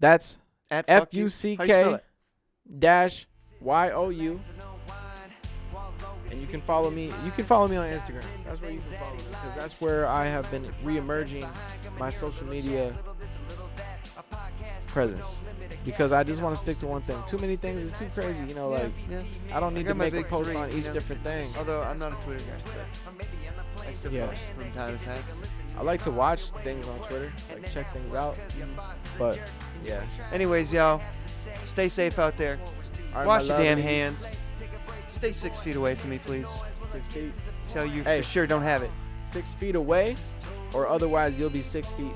That's at FUCK dash YOU. And you can follow me. You can follow me on Instagram. That's where you can follow me, because that's where I have been re-emerging my social media presence, because I just want to stick to one thing. Too many things is too crazy, you know. Like I don't need to make a post on each different thing. Although I'm not a Twitter guy, but I still post from time to time. I like to watch things on Twitter, like check things out. But yeah. Anyways, y'all, stay safe out there. Right, wash your damn hands. Stay 6 feet away from me, please. 6 feet. Tell you for sure don't have it. 6 feet away, or otherwise you'll be 6 feet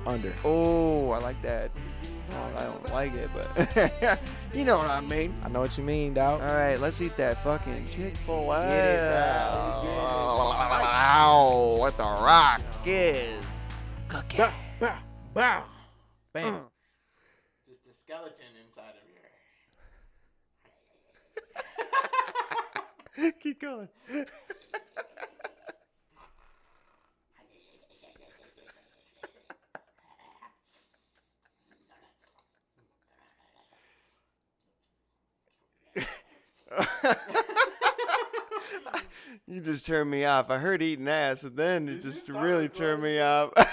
under. Oh, I like that. Oh, I don't like it, but you know what I mean. I know what you mean, dog. All right, let's eat that fucking Chick-fil-A. Get it, Wow, what the rock is cooking. Bow. Bam. Just the skeleton inside of here. Keep going. You just turned me off. I heard eating ass, and then it just really turned me off. Guys,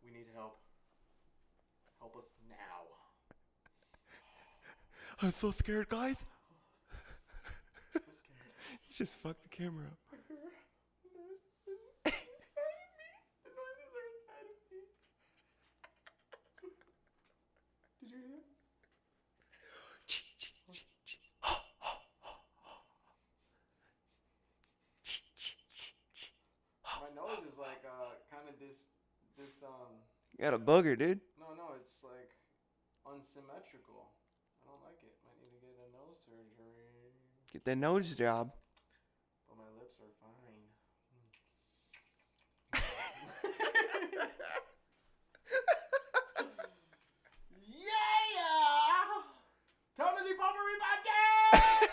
we need help. Help us now. I'm so scared, guys. So scared. You just fucked the camera up. The noises are inside of me. You got a booger, dude. No, it's like unsymmetrical. I don't like it. Might need to get a nose surgery. Get that nose job. But my lips are fine. Yeah! Totally Potpourri Podcast!